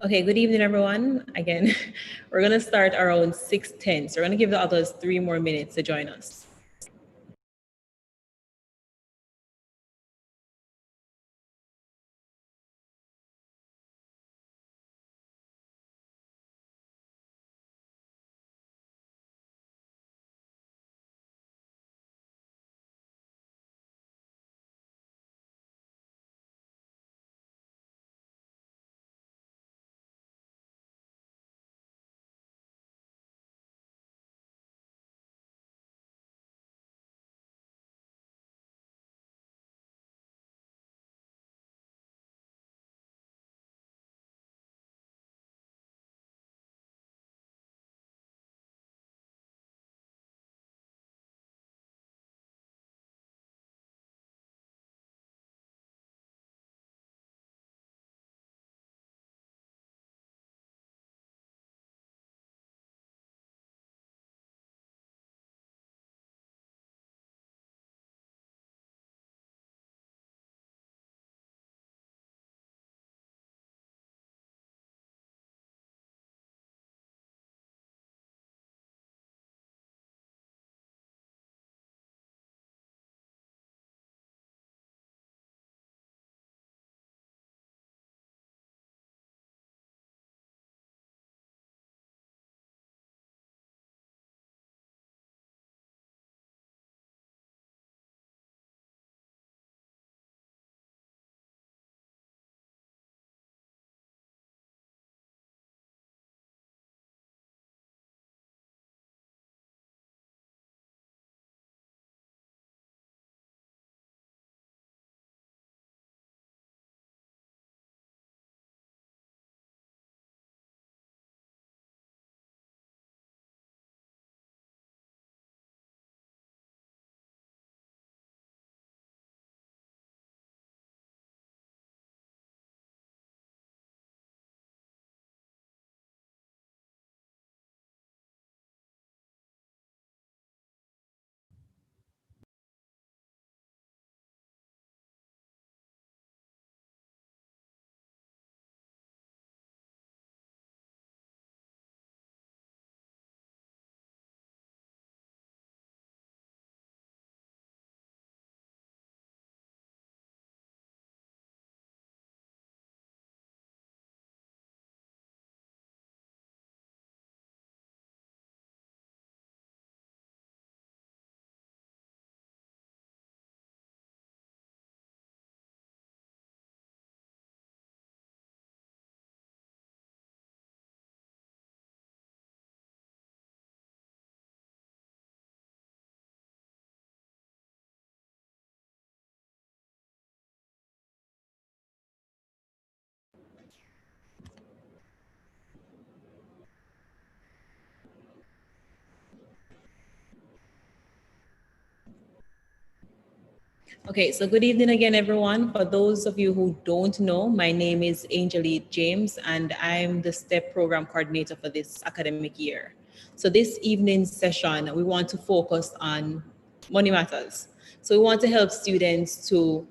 Okay, good evening, everyone. Again, we're going to start around 6:10. So we're going to give the others 3 more minutes to join us. Okay, so good evening again, everyone. For those of you who don't know, my name is Angeline James, and I'm the STEP program coordinator for this academic year. So this evening's session, we want to focus on money matters. So we want to help students to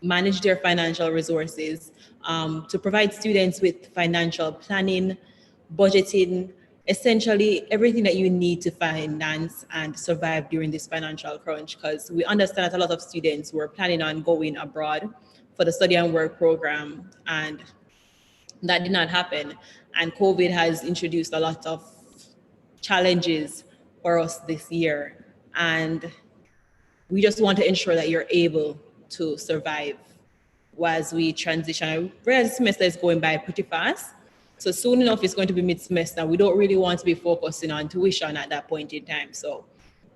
manage their financial resources, to provide students with financial planning, budgeting, essentially everything that you need to finance and survive during this financial crunch. Because we understand that a lot of students were planning on going abroad for the study and work program, and that did not happen. And COVID has introduced a lot of challenges for us this year. And we just want to ensure that you're able to survive as we transition. I realize the semester is going by pretty fast. So soon enough, it's going to be mid-semester. We don't really want to be focusing on tuition at that point in time. So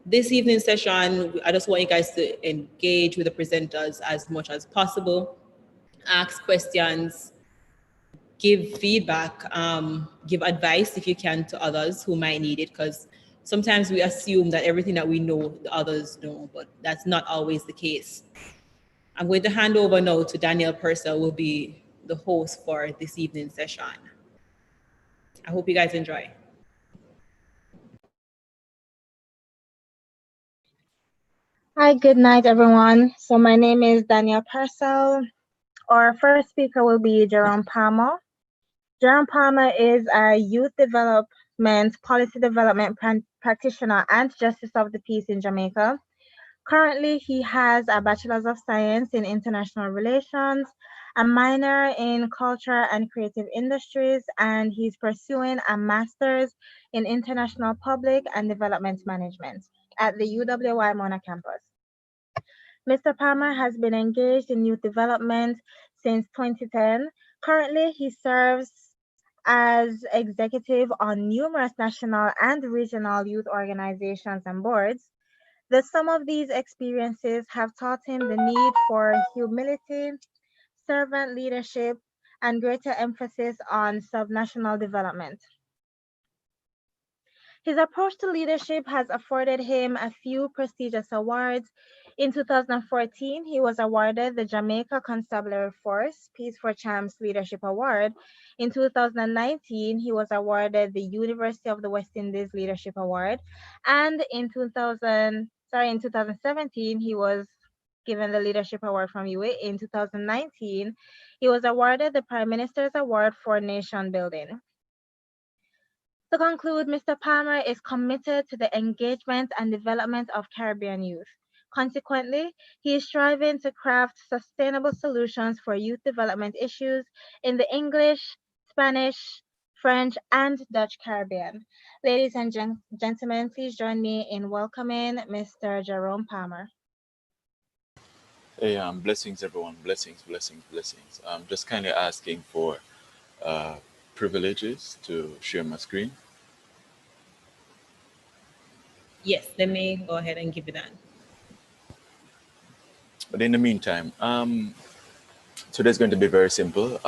this evening session, I just want you guys to engage with the presenters as much as possible, ask questions, give feedback, give advice if you can to others who might need it, because sometimes we assume that everything that we know, the others know, but that's not always the case. I'm going to hand over now to Daniel Purcell, who will be the host for this evening's session. I hope you guys enjoy. Hi, good night, everyone. So my name is Danielle Purcell. Our first speaker will be Jerome Palmer. Jerome Palmer is a youth development, policy development practitioner and justice of the peace in Jamaica. Currently, he has a Bachelor's of Science in International Relations, a minor in Culture and Creative Industries, and he's pursuing a Master's in International Public and Development Management at the UWI Mona campus. Mr. Palmer has been engaged in youth development since 2010. Currently, he serves as executive on numerous national and regional youth organizations and boards. The sum of these experiences have taught him the need for humility, servant leadership, and greater emphasis on subnational development. His approach to leadership has afforded him a few prestigious awards. In 2014, he was awarded the Jamaica Constabulary Force Peace for Champs Leadership Award. In 2019, he was awarded the University of the West Indies Leadership Award. And in 2017, he was given the Leadership Award from UA. In 2019, he was awarded the Prime Minister's Award for Nation Building. To conclude, Mr. Palmer is committed to the engagement and development of Caribbean youth. Consequently, he is striving to craft sustainable solutions for youth development issues in the English, Spanish, French, and Dutch Caribbean. Ladies and gentlemen, please join me in welcoming Mr. Jerome Palmer. Hey, blessings, everyone. Blessings, blessings, blessings. I'm just kind of asking for privileges to share my screen. Yes, let me go ahead and give you that. But in the meantime, today's going to be very simple.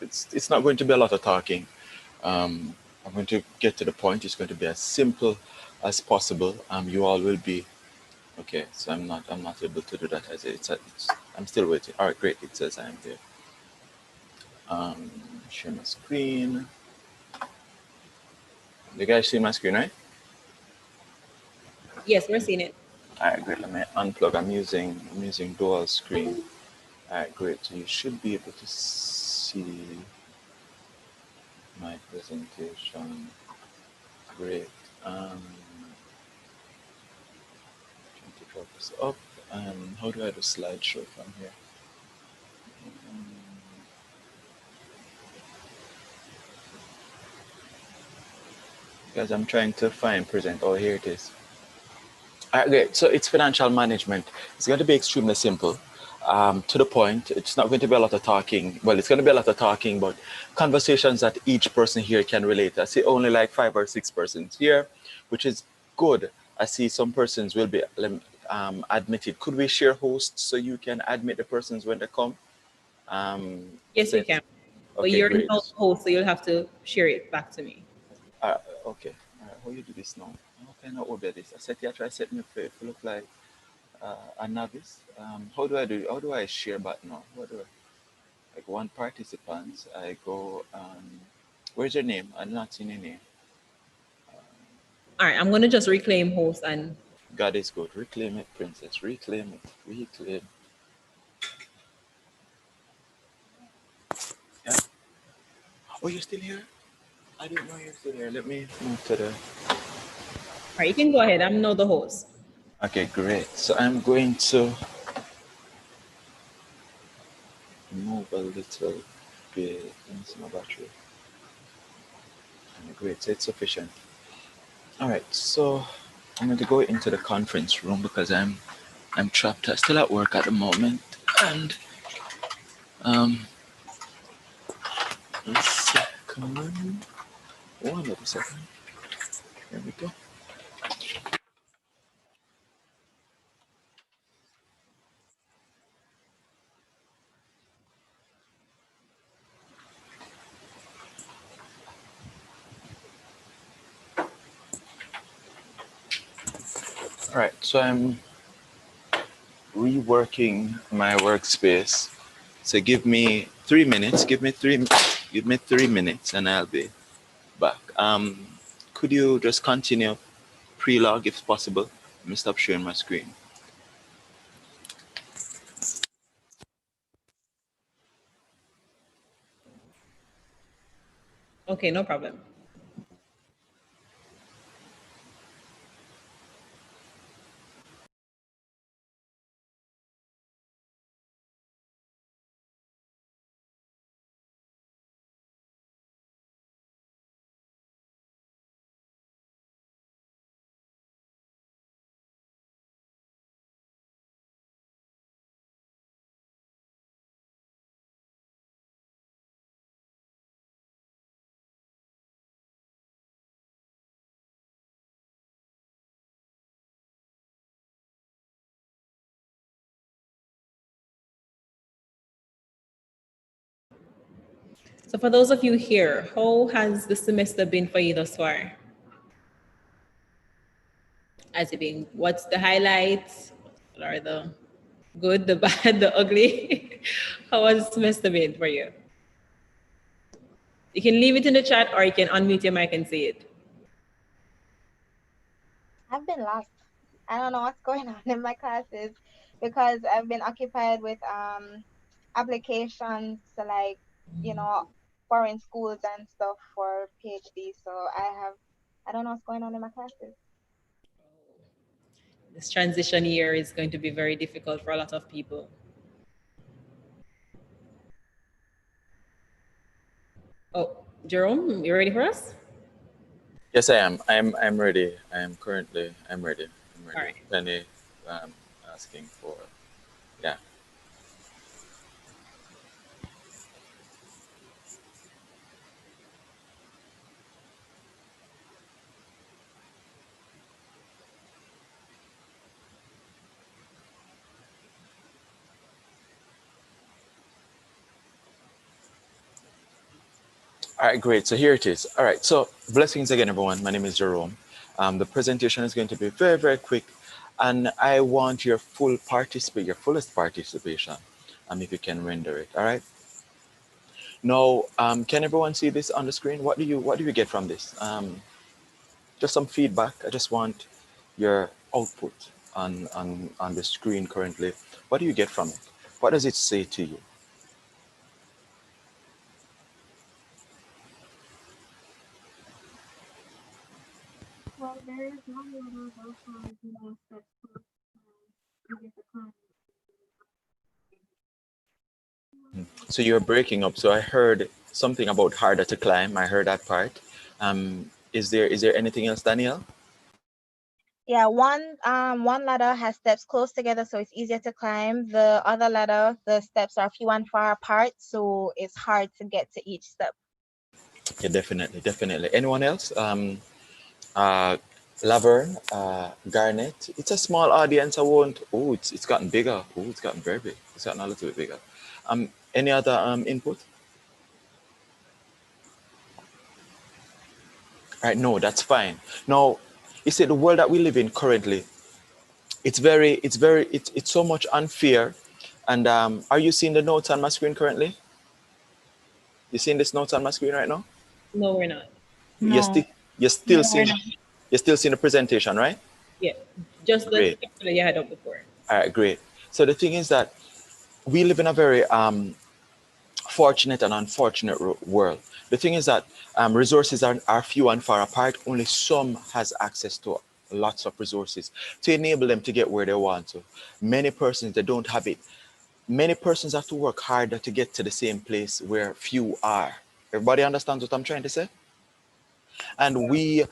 It's not going to be a lot of talking. I'm going to get to the point. It's going to be as simple as possible. You all will be okay. So I'm not able to do that. I'm still waiting. All right, great. It says I am there. Share my screen. You guys see my screen, right? Yes, we're seeing it. All right, great. Let me unplug. I'm using dual screen. All right, great. So you should be able to see my presentation. Great. Trying to drop this up. How do I do slideshow from here? Guys, I'm trying to find present. Oh, here it is. All right, great. So it's financial management. It's going to be extremely simple. To the point. It's not going to be a lot of talking. Well, it's going to be a lot of talking, but conversations that each person here can relate. I see only like 5 or 6 persons here, which is good. I see some persons will be admitted. Could we share hosts so you can admit the persons when they come? Yes, you can. Okay, but you're great. not host, so you'll have to share it back to me. Okay. All right. How you do this now? How can I obey this? I said, yeah, try set me up if you look like a novice. How do I do? How do I share back now? What do I? Like one participant, I go. Where's your name? I'm not seeing your name. All right, I'm going to just reclaim host and. God is good. Reclaim it, princess. Reclaim it. Reclaim. Yeah. Oh, you're still here? I didn't know you're still here. Let me move to the. All right, you can go ahead. I'm now the host. Okay, great. So I'm going to move a little bit. Into my battery. Great. So it's sufficient. All right. So I'm going to go into the conference room because I'm trapped. I'm still at work at the moment, and one other second. There we go. All right, so I'm reworking my workspace. So give me 3 minutes. Give me 3 minutes, and I'll be back. Could you just continue pre-log if possible? Let me stop sharing my screen. Okay, no problem. So for those of you here, how has the semester been for you thus far? Has it been, what's the highlights? What are the good, the bad, the ugly? How has the semester been for you? You can leave it in the chat or you can unmute your mic and say it. I've been lost. I don't know what's going on in my classes because I've been occupied with applications to, like, foreign schools and stuff for PhD. So I don't know what's going on in my classes. This transition year is going to be very difficult for a lot of people. Oh, Jerome, you ready for us? Yes, I am. I'm ready. I'm ready. All right. Penny asking for, yeah. All right, great. So here it is. All right. So blessings again, everyone. My name is Jerome. The presentation is going to be very, very quick, and I want your fullest participation, if you can render it. All right. Now, can everyone see this on the screen? What do you get from this? Just some feedback. I just want your output on the screen currently. What do you get from it? What does it say to you? Well, there is one level that has more steps to get the client. So you're breaking up. So I heard something about harder to climb. I heard that part. Is there anything else, Danielle? Yeah, one ladder has steps close together, so it's easier to climb. The other ladder, the steps are few and far apart, so it's hard to get to each step. Yeah, definitely. Anyone else? Laverne, Garnet. It's a small audience. I won't. Oh, it's gotten bigger. Oh, it's gotten very big. It's gotten a little bit bigger. Any other input? Right, no, that's fine. Now, you see, the world that we live in currently, it's so much unfair. And are you seeing the notes on my screen currently? You seeing this notes on my screen right now? No, we're not. You're No, still you're no, still we're seeing not. you're still seeing the presentation, right? Yeah, just the Great. picture that you had up before. All right, great. So the thing is that we live in a very fortunate and unfortunate world. The thing is that resources are few and far apart. Only some has access to lots of resources to enable them to get where they want to. Many persons, they don't have it. Many persons have to work harder to get to the same place where few are. Everybody understands what I'm trying to say? And we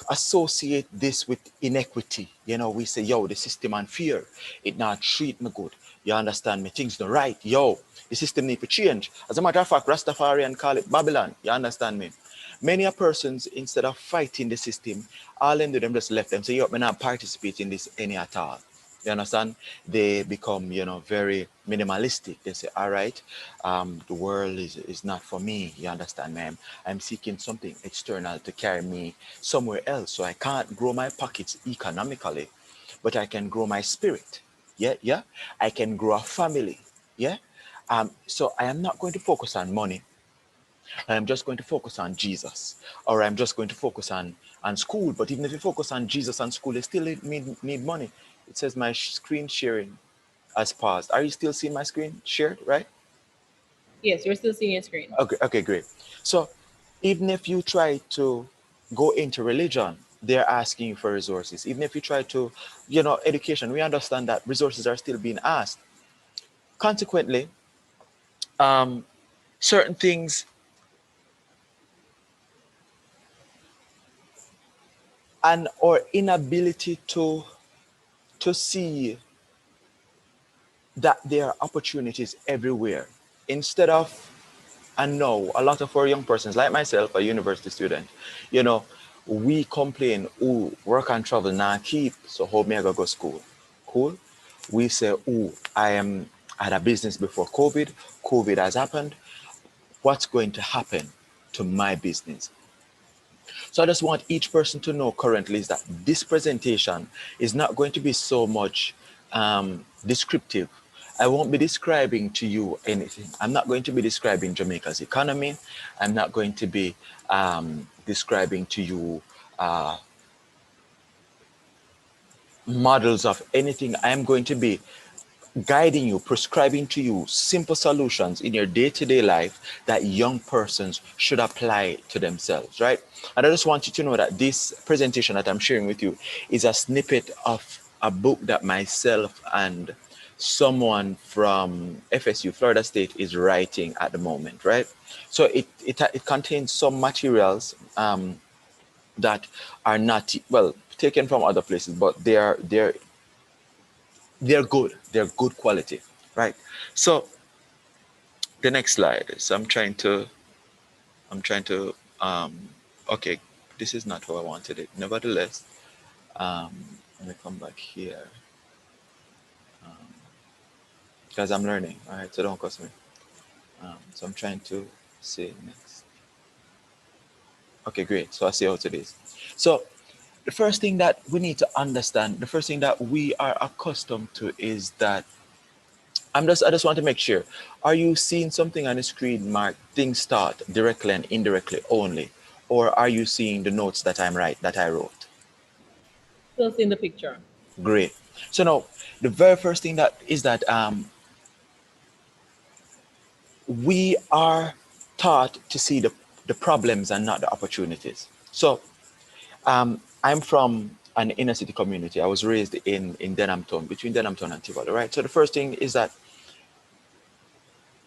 associate this with inequity. You know, we say, yo, the system unfair. It not treat me good. You understand me? Things not right. Yo, the system need to change. As a matter of fact, Rastafarian call it Babylon. You understand me? Many a persons, instead of fighting the system, all them do, them just left them. Say, yo, me not participate in this any at all. You understand? They become, very minimalistic. They say, all right, the world is not for me. You understand, ma'am? I'm seeking something external to carry me somewhere else. So I can't grow my pockets economically, but I can grow my spirit. Yeah, yeah. I can grow a family. Yeah. So I am not going to focus on money. I'm just going to focus on Jesus, or I'm just going to focus on school. But even if you focus on Jesus and school, you still need money. It says my screen sharing has paused. Are you still seeing my screen shared, right? Yes, you're still seeing your screen. Okay, great. So Even if you try to go into religion, they're asking you for resources. Even if you try to, education, we understand that resources are still being asked. Consequently, certain things and or inability to see that there are opportunities everywhere. Instead of, and no, a lot of our young persons, like myself, a university student, you know, we complain, ooh, work and travel now keep, so how me I go school? Cool. We say, ooh, I had a business before COVID. COVID has happened. What's going to happen to my business? So I just want each person to know currently is that this presentation is not going to be so much descriptive. I won't be describing to you anything. I'm not going to be describing Jamaica's economy. I'm not going to be describing to you models of anything. I'm going to be guiding you, prescribing to you simple solutions in your day-to-day life that young persons should apply to themselves, right? And I just want you to know that this presentation that I'm sharing with you is a snippet of a book that myself and someone from FSU, Florida State, is writing at the moment, right? So it contains some materials that are not, well, taken from other places, but they're good. They're good quality, right? So the next slide is I'm trying to okay, this is not how I wanted it. Nevertheless, let me come back here because I'm learning. All right, so don't cost me. So I'm trying to see next. Okay, great. So I see how it is. So the first thing that we need to understand, the first thing that we are accustomed to is that I just want to make sure. Are you seeing something on the screen marked things start directly and indirectly only? Or are you seeing the notes that that I wrote? Still in the picture. Great. So now the very first thing that is that we are taught to see the problems and not the opportunities. So I'm from an inner city community. I was raised in Denhamton, between Denhamton and Tivoli, right? So the first thing is that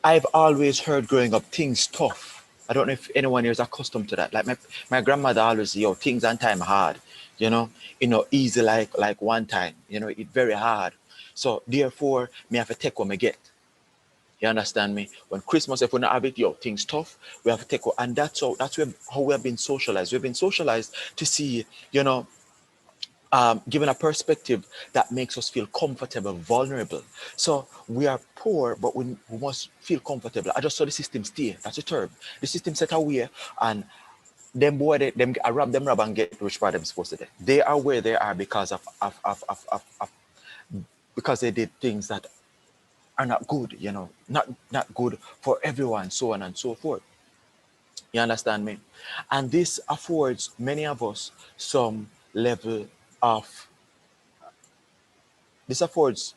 I've always heard growing up things tough. I don't know if anyone here is accustomed to that. Like my grandmother always, things and time hard, easy like one time, it very hard. So therefore, me have to take what me get. You understand me? When Christmas, if we not have it, things tough, we have to take what, and that's how we have been socialized. We've been socialized to see, given a perspective that makes us feel comfortable, vulnerable. So we are poor, but we must feel comfortable. I just saw the system stay. That's the term. The system set away, and them boy, them I rob them rob and get which part them supposed to do. They are where they are because of because they did things that are not good, not good for everyone, so on and so forth. You understand me? And this affords many of us some level of This affords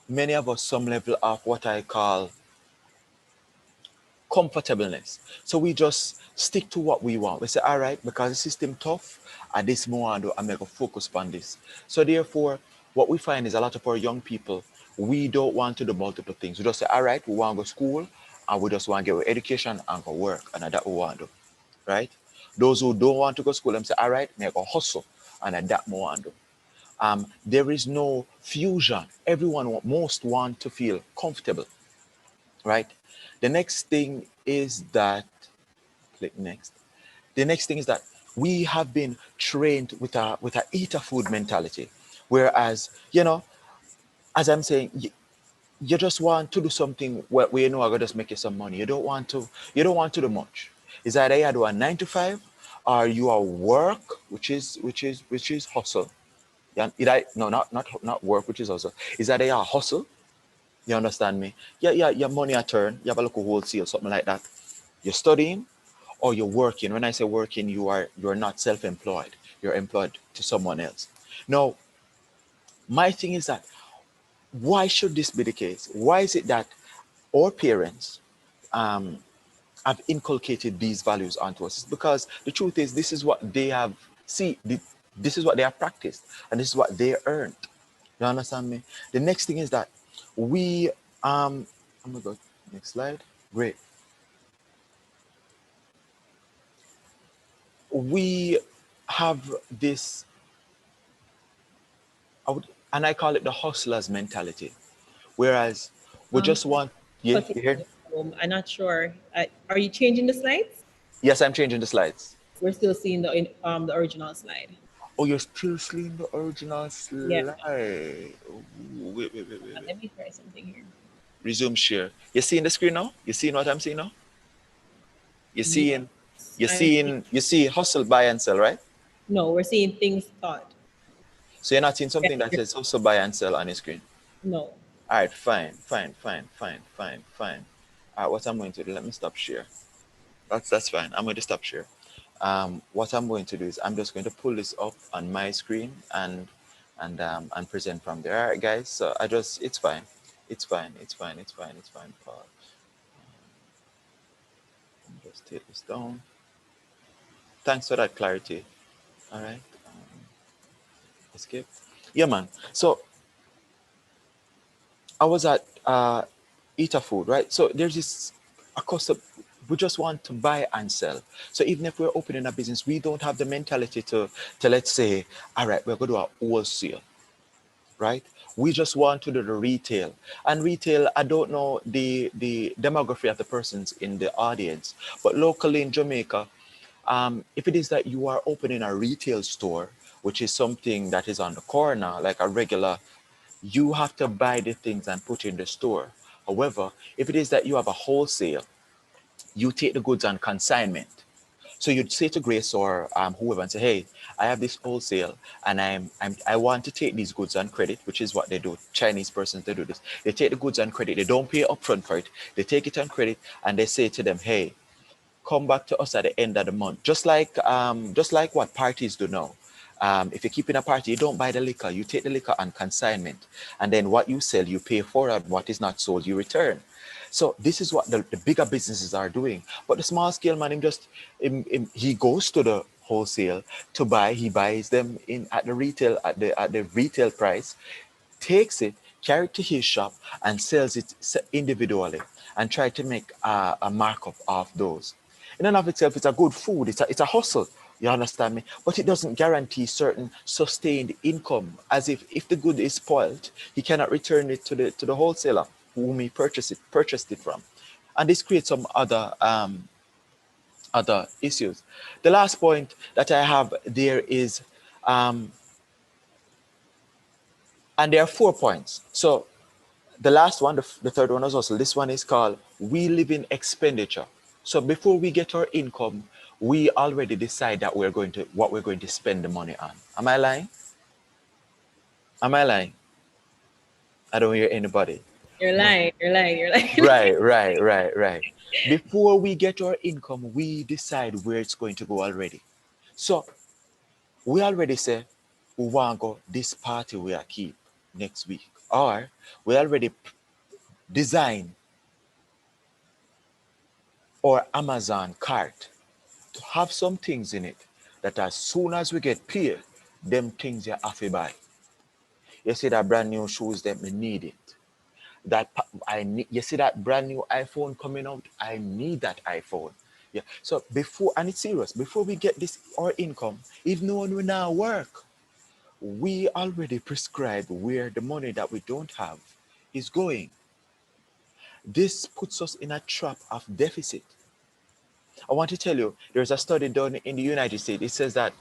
many of us some level of what I call comfortableness. So we just stick to what we want. We say, all right, because the system tough, at this moment, I'm going to focus on this. So therefore, what we find is a lot of our young people, we don't want to do multiple things. We just say, all right, we want to go to school and we just want to get our education and go work. And that we want to do, right? Those who don't want to go to school, them say, all right, make a hustle and that we want to do. There is no fusion. Everyone most want to feel comfortable, right? The next thing is that, click next. The next thing is that we have been trained with a eater food mentality. Whereas, as I'm saying, you just want to do something where you know I gotta just make you some money. You don't want to do much. Is either you do a 9 to 5 or you are work, which is hustle. Yeah, no, not work, which is hustle. Is that a hustle? You understand me? Yeah, your money a turn. You have a local wholesale, something like that. You're studying or you're working. When I say working, you're not self-employed. You're employed to someone else. Now, my thing is that why should this be the case? Why is it that our parents have inculcated these values onto us. It's because the truth is, this is what they have this is what they have practiced, and this is what they earned. You understand me? The next thing is that we I'm gonna go next slide. Great. We have this, and I call it the hustlers mentality. Whereas we just want, yeah, Cutting you hear? I'm not sure. Are you changing the slides? Yes, I'm changing the slides. We're still seeing the original slide. Oh, you're still seeing the original Yeah. slide. Oh, wait. Let me try something here. Resume share. You're seeing the screen now? You're seeing what I'm seeing now? You're Yes. seeing, you see hustle, buy and sell, right? No, we're seeing things thought. So you're not seeing something that Yeah. says hustle, buy and sell on your screen. No. All right, fine. All right, what I'm going to do, let me stop share. That's fine. I'm going to stop share. What I'm going to do is I'm just going to pull this up on my screen and present from there. All right, guys. So it's fine. It's fine. Pause. Just take this down. Thanks for that clarity. All right. Escape. Yeah, man. So I was at Eater Food, right? So there's this a custom. We just want to buy and sell. So even if we're opening a business, we don't have the mentality to let's say, all right, we're going to do a wholesale, right? We just want to do the retail. And retail, I don't know the demography of the persons in the audience, but locally in Jamaica, if it is that you are opening a retail store, which is something that is on the corner, like a regular, you have to buy the things and put in the store. However, if it is that you have a wholesale, you take the goods on consignment. So you'd say to Grace or whoever and say, hey, I have this wholesale and I want to take these goods on credit, which is what they do. Chinese persons, they do this. They take the goods on credit. They don't pay upfront for it. They take it on credit and they say to them, hey, come back to us at the end of the month. Just like what parties do now. If you're keeping a party, you don't buy the liquor. You take the liquor on consignment. And then what you sell, you pay for, and what is not sold, you return. So this is what the bigger businesses are doing. But the small scale man, he goes to the wholesale to buy. He buys them in at the retail price, takes it, carry it to his shop, and sells it individually, and try to make a markup of those. In and of itself, it's a good food. It's a hustle. You understand me? But it doesn't guarantee certain sustained income. As if the good is spoiled, he cannot return it to the wholesaler whom he purchased it from, and this creates some other issues. The last point that I have there is, and there are 4 points. So the last one, the third one is also, this one is called we live in expenditure. So before we get our income, we already decide that what we're going to spend the money on. Am I lying? I don't hear anybody. You're lying. Right. Before we get our income, we decide where it's going to go already. So we already say we want to go this party we are keep next week, or we already design our Amazon cart to have some things in it that as soon as we get paid, them things you have to buy. You see that brand new shoes, them we need it. You see that brand new iPhone coming out, I need that iPhone. Yeah. So and it's serious, before we get this our income, even when we now work, we already prescribe where the money that we don't have is going. This puts us in a trap of deficit. I want to tell you, there's a study done in the United States. It says that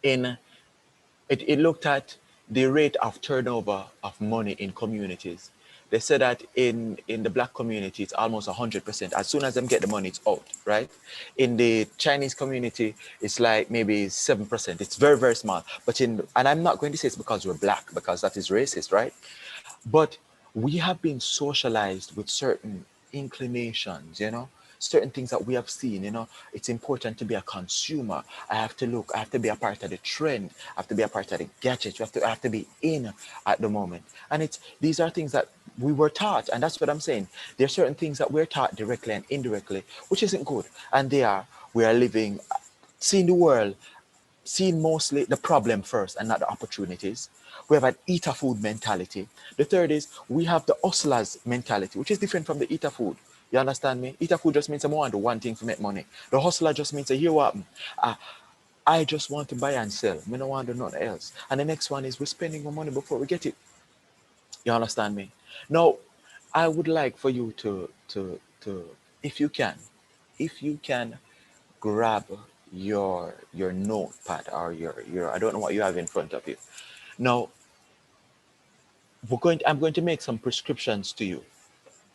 it looked at the rate of turnover of money in communities. They said that in the black community, it's almost 100%. As soon as them get the money, it's out, right? In the Chinese community, it's like maybe 7%. It's very, very small. And I'm not going to say it's because we're black, because that is racist, right? But we have been socialized with certain inclinations, certain things that we have seen, it's important to be a consumer. I have to look, I have to be a part of the trend, I have to be a part of the gadgets, I have to be in at the moment. And these are things that we were taught, and that's what I'm saying. There are certain things that we're taught directly and indirectly, which isn't good. And we are living, seeing the world, seeing mostly the problem first and not the opportunities. We have an eater food mentality. The third is we have the hustlers mentality, which is different from the eater food. You understand me? Eater food just means I want to do one thing to make money. The hustler just means, here what happen? I just want to buy and sell. I don't want to do nothing else. And the next one is we're spending our money before we get it. You understand me? Now, I would like for you to if you can grab your notepad or your I don't know what you have in front of you. Now, I'm going to make some prescriptions to you.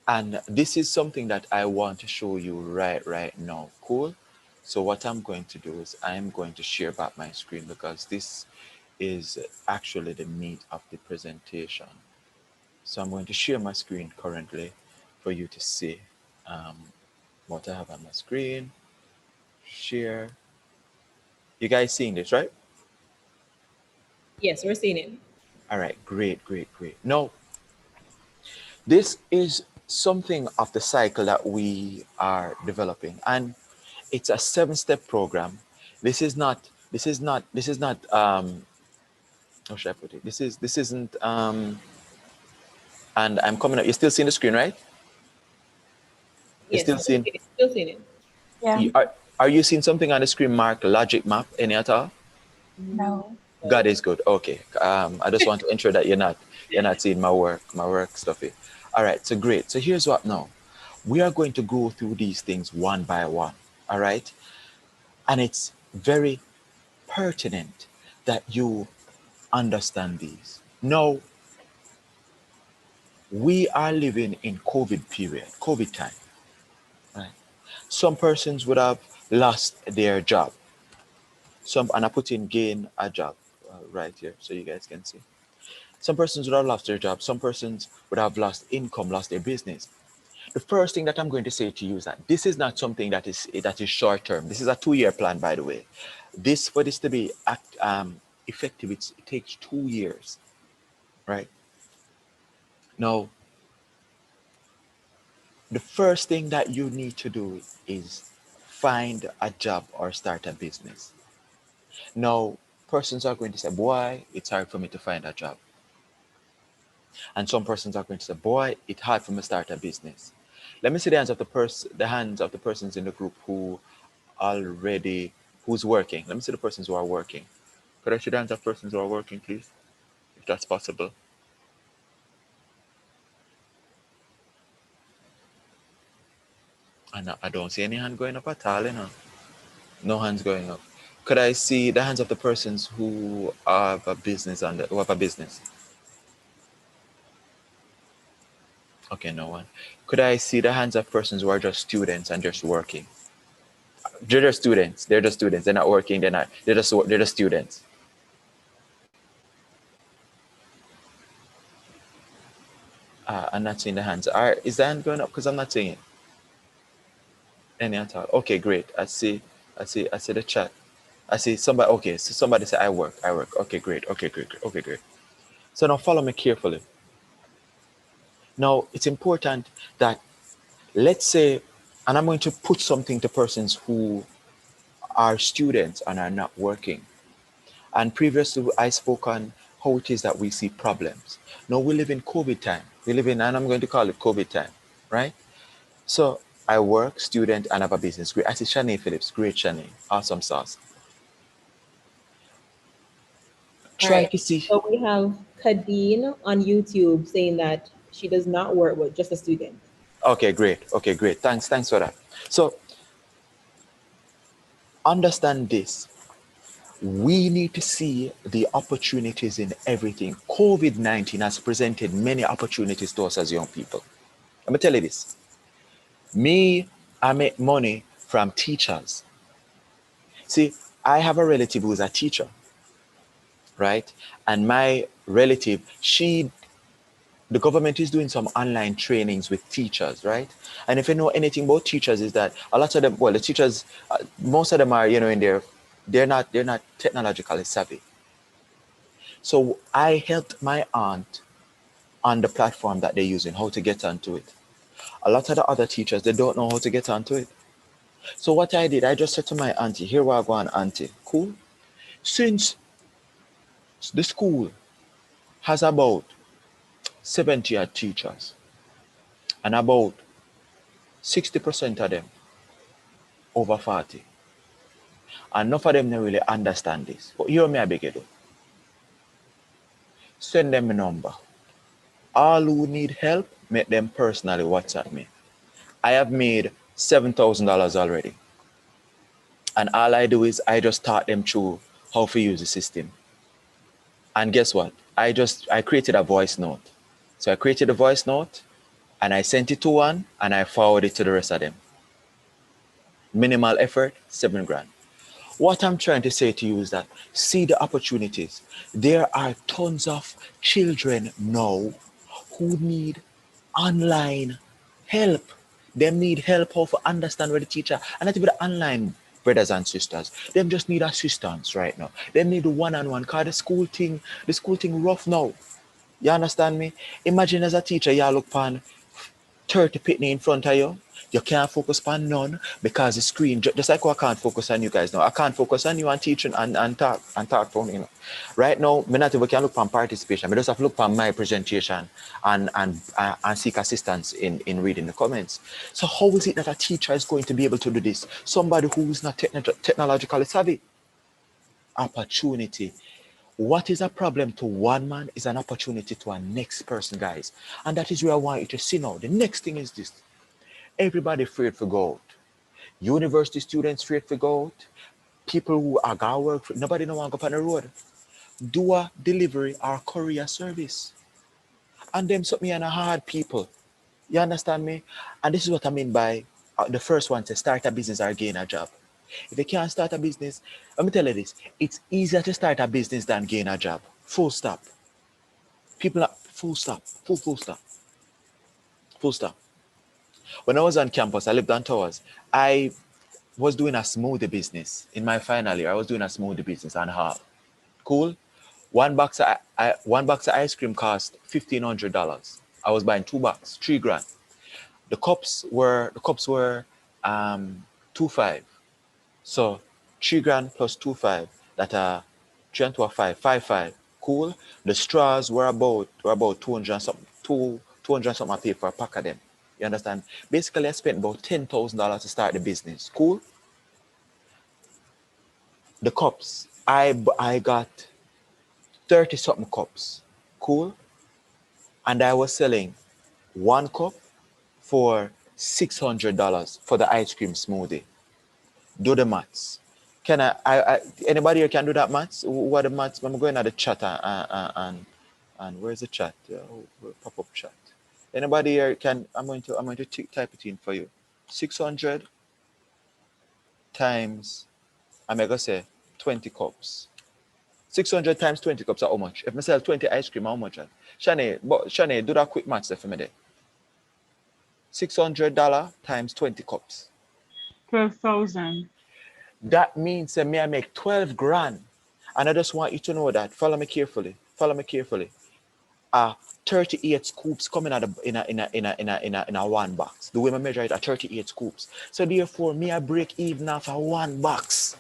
And this is something that I want to show you right now. Cool? So what I'm going to do is I'm going to share back my screen because this is actually the meat of the presentation. So I'm going to share my screen currently for you to see what I have on my screen. Share. You guys seeing this, right? Yes, we're seeing it. All right, great. Now, this is something of the cycle that we are developing, and it's a 7-step program. This is not how should I put it? This isn't and I'm coming up. You're still seeing the screen, right? You're Yes, still seeing. still seeing it. Yeah. Are you seeing something on the screen marked logic map any at all? No. God is good. Okay. I just want to ensure that you're not seeing my work stuff here. All right. So great. So here's what now. We are going to go through these things one by one. All right. And it's very pertinent that you understand these. Now, we are living in COVID time. Right. Some persons would have lost their job. And I put in gain a job right here so you guys can see. Some persons would have lost their job. Some persons would have lost income, lost their business. The first thing that I'm going to say to you is that this is not something that is short term. This is a 2-year plan, by the way. For this to be effective, it takes 2 years, right? Now, the first thing that you need to do is find a job or start a business. Now, persons are going to say, boy, it's hard for me to find a job. And some persons are going to say, boy, it's hard for me to start a business. Let me see the hands of the persons in the group who's working. Let me see the persons who are working. Could I see the hands of persons who are working, please? If that's possible. And I don't see any hand going up at all, No hands going up. Could I see the hands of the persons who have a business Okay, no one. Could I see the hands of persons who are just students and just working? They're just students. They're not working. They're just students. I'm not seeing the hands. Is the hand going up? Because I'm not seeing it. Any at all. Okay, great. I see the chat. I see somebody. Okay, so somebody say I work. Okay, great. Okay, great. So now follow me carefully. Now it's important that, let's say, and I'm going to put something to persons who are students and are not working. And previously I spoke on how it is that we see problems. Now we live in COVID time. And I'm going to call it COVID time, right? So I work, student, and have a business. Great. I see Shanae Phillips. Great, Shanae. Awesome sauce. Try to see. So we have Kadeen on YouTube saying that she does not work with just a student. Okay, great. Thanks for that. So understand this. We need to see the opportunities in everything. COVID-19 has presented many opportunities to us as young people. Let me tell you this. I make money from teachers. See, I have a relative who's a teacher, right? And my relative, she the government is doing some online trainings with teachers, right? And if you know anything about teachers, is that a lot of them, well, the teachers, most of them are, in their, they're not technologically savvy. So I helped my aunt on the platform that they're using, how to get onto it. A lot of the other teachers, they don't know how to get onto it. So what I did, I just said to my auntie, here we go on, auntie, cool? Since the school has about 70 odd teachers, and about 60% of them over 40, and enough of them don't really understand this. But hear me, I beg you do. Send them a number. All who need help, make them personally WhatsApp me. I have made $7,000 already. And all I do is I just taught them through how to use the system. And guess what? I created a voice note. So I created a voice note and I sent it to one and I forwarded it to the rest of them. Minimal effort, $7,000. What I'm trying to say to you is that see the opportunities. There are tons of children now who need online help. They need help how to understand what the teacher, and not even the online brothers and sisters. Them just need assistance right now. They need the one-on-one, cause the school thing rough now. You understand me? Imagine as a teacher, you look pan 30 pitney in front of you. You can't focus on none because the screen, just like how I can't focus on you guys now. I can't focus on you and teaching and talk from you know. Right now, me not even can look on participation. I just have to look on my presentation and seek assistance in reading the comments. So how is it that a teacher is going to be able to do this? Somebody who is not technologically savvy. Opportunity. What is a problem to one man is an opportunity to a next person, guys. And that is where I want you to see now. The next thing is this. Everybody afraid to go out. University students afraid to go out. People who are going to work, nobody don't want to go on the road. Do a delivery or courier service. And them something and a hard people. You understand me? And this is what I mean by the first one to start a business or gain a job. If you can't start a business, let me tell you this, it's easier to start a business than gain a job. Full stop. People are full stop. Full stop. Full stop. When I was on campus, I lived on Towers. I was doing a smoothie business. In my final year, I was doing a smoothie business and half. Cool. One box of ice cream cost $1,500. I was buying 2 boxes, $3,000. The cups were $2,500. So $3,000 plus $2,500, that are 3 and 2 are 5,500. Cool. The straws were about 200 and something, 200 and something I paid for a pack of them. You understand? Basically, I spent about $10,000 to start the business. Cool. The cups, I got 30 something cups. Cool. And I was selling 1 cup for $600 for the ice cream smoothie. Do the maths. Can I anybody here can do that maths? What are the maths? I'm going to the chat and where's the chat? Pop up chat. Anybody here can? I'm going to type it in for you. 600 times, I'm gonna say 20 cups. 600 times 20 cups are how much? If I sell 20 ice cream, how much? Shani, do that quick maths for me there. $600 times 20 cups. 12,000. That means that I make $12,000. And I just want you to know that. Follow me carefully. 38 scoops coming out in a 1 box. The way I measure it are 38 scoops. So therefore, I break even off a 1 box.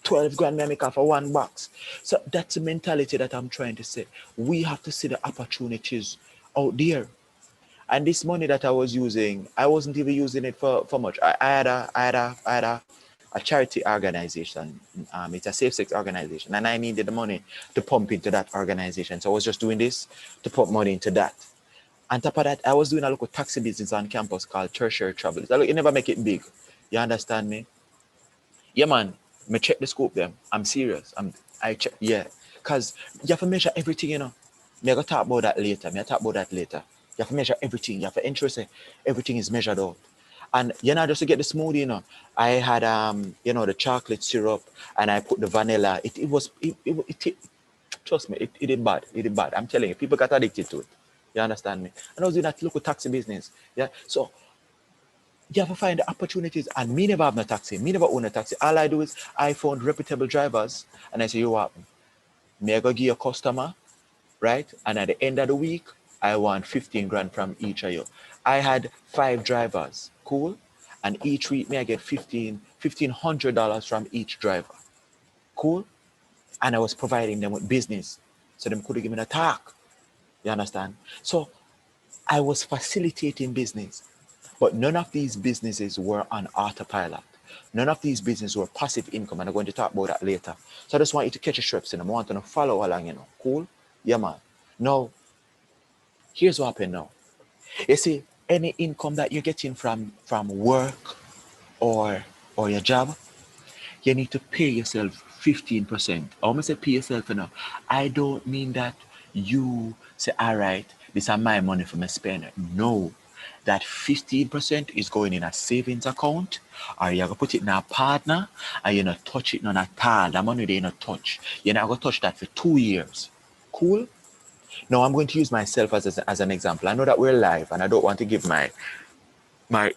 $12,000 I make off a 1 box. So that's the mentality that I'm trying to say. We have to see the opportunities out there. And this money that I was using, I wasn't even using it for much. I had a charity organization. It's a safe sex organization, and I needed the money to pump into that organization. So I was just doing this to put money into that. On top of that, I was doing a local taxi business on campus called Tertiary Travel. You never make it big. You understand me? Yeah, man. Me check the scope them. I'm serious. I check. Yeah, because you have to measure everything. You know. Me gonna talk about that later. You have to measure everything. You have to ensure say everything is measured out. And just to get the smoothie, I had the chocolate syrup and I put the vanilla. It trust me, it did bad. It did bad. I'm telling you, people got addicted to it. You understand me? And I was doing that local taxi business. Yeah. So you have to find the opportunities. And me never have no taxi. Me never own a taxi. All I do is I found reputable drivers and I say, you what? Me I go give you a customer, right? And at the end of the week, I want 15 grand from each of you. I had 5 drivers. Cool. And each week me I get $1,500 from each driver. Cool. And I was providing them with business. So them could give me a talk. You understand? So I was facilitating business. But none of these businesses were on autopilot. None of these businesses were passive income, and I'm going to talk about that later. So I just want you to catch your strips in them. I want you to follow along, you know. Cool? Yeah, man. Now, here's what happened now. You see, any income that you're getting from work or your job, you need to pay yourself 15%. I almost say pay yourself enough. I don't mean that you say, all right, this is my money for me spend. No. That 15% is going in a savings account, or you're going to put it in a partner, and you're not touch it none at all. That money they not touch. You're not going to touch that for 2 years. Cool? Now I'm going to use myself as an example. I know that we're live, and I don't want to give my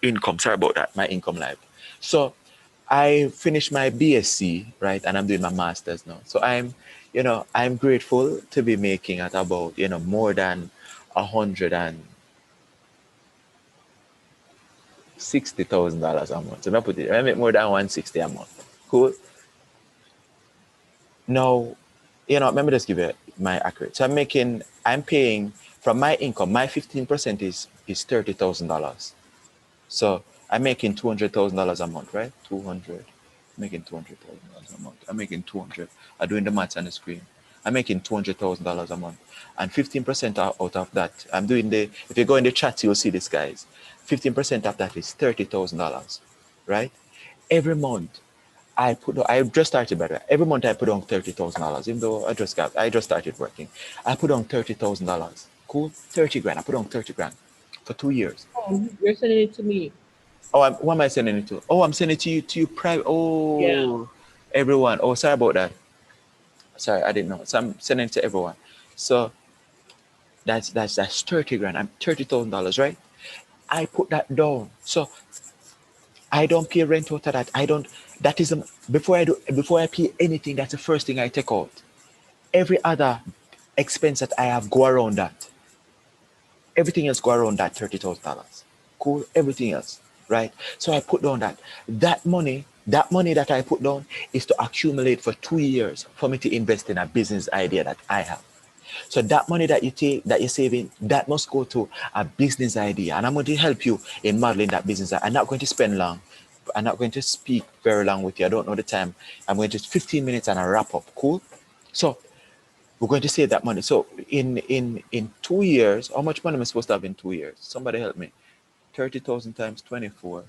income. Sorry about that, my income live. So I finished my BSc, right, and I'm doing my master's now. So I'm grateful to be making at about, more than $160,000 a month. So I make more than 160 a month. Cool. Now, let me just give you my accurate. So I'm paying from my income, my 15% is $30,000. So I'm making $200,000 a month, right? 200, making $200,000 a month. I'm making 200. I'm doing the maths on the screen. I'm making $200,000 a month. And 15% out of that, if you go in the chat, you'll see this, guys. 15% of that is $30,000, right? Every month, I just started, by the way. Every month I put on $30,000, even though I just started working. I put on $30,000. Cool? 30 grand. I put on 30 grand for 2 years. Oh, you're sending it to me. Oh, what am I sending it to? Oh, I'm sending it to you private. Oh, yeah. Everyone. Oh, sorry about that. Sorry, I didn't know. So I'm sending it to everyone. So that's 30 grand. I'm $30,000, right? I put that down. So I don't pay rent out of that. Before I pay anything, that's the first thing I take out. Every other expense that I have go around that. Everything else go around that $30,000. Cool. Everything else, right? So I put down that money that I put down is to accumulate for 2 years for me to invest in a business idea that I have. So that money that you're saving, that must go to a business idea. And I'm going to help you in modeling that business. I'm not going to spend long. I'm not going to speak very long with you. I don't know the time. I'm going to 15 minutes and I wrap up. Cool. So we're going to save that money. So in 2 years, how much money am I supposed to have in 2 years? Somebody help me. 30,000 times 24.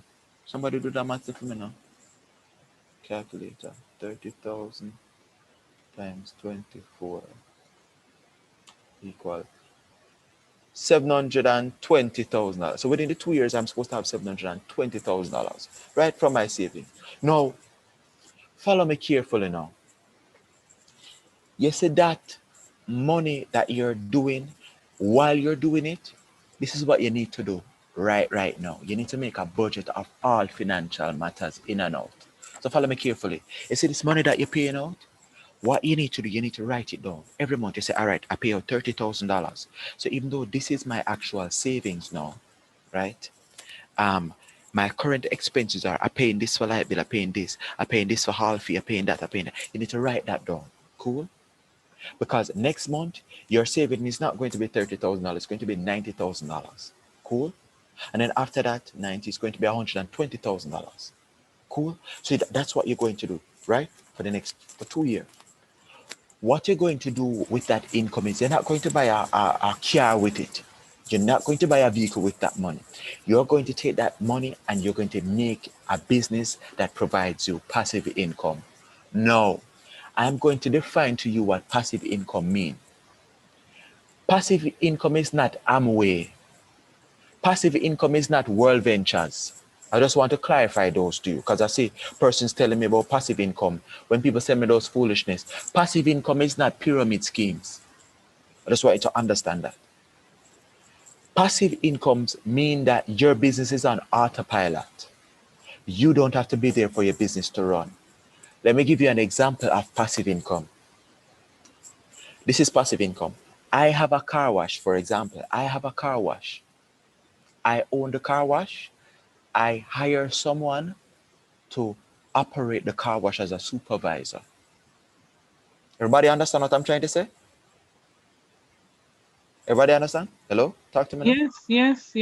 Somebody do that math for me now. Calculator. 30,000 times 24 equal $720,000. So within the 2 years, I'm supposed to have $720,000, right, from my saving. Now, follow me carefully now. You see that money that you're doing, while you're doing it, this is what you need to do right now. You need to make a budget of all financial matters in and out. So follow me carefully. You see this money that you're paying out? What you need to do, you need to write it down. Every month you say, all right, I pay out $30,000. So even though this is my actual savings now, right? My current expenses are, I'm paying this for light bill, I'm paying this for hall fee, I'm paying that. You need to write that down. Cool? Because next month, your saving is not going to be $30,000, it's going to be $90,000. Cool? And then after that, 90 is going to be $120,000. Cool? So that's what you're going to do, right? For 2 years. What you're going to do with that income is you're not going to buy a car with it. You're not going to buy a vehicle with that money. You're going to take that money and you're going to make a business that provides you passive income. No, I'm going to define to you what passive income means. Passive income is not Amway. Passive income is not World Ventures. I just want to clarify those to you because I see persons telling me about passive income. When people send me those foolishness, passive income is not pyramid schemes. I just want you to understand that. Passive incomes mean that your business is on autopilot. You don't have to be there for your business to run. Let me give you an example of passive income. This is passive income. I have a car wash, for example. I have a car wash. I own the car wash. I hire someone to operate the car wash as a supervisor. Everybody understand what I'm trying to say? Everybody understand? Hello? Talk to me now. Yes.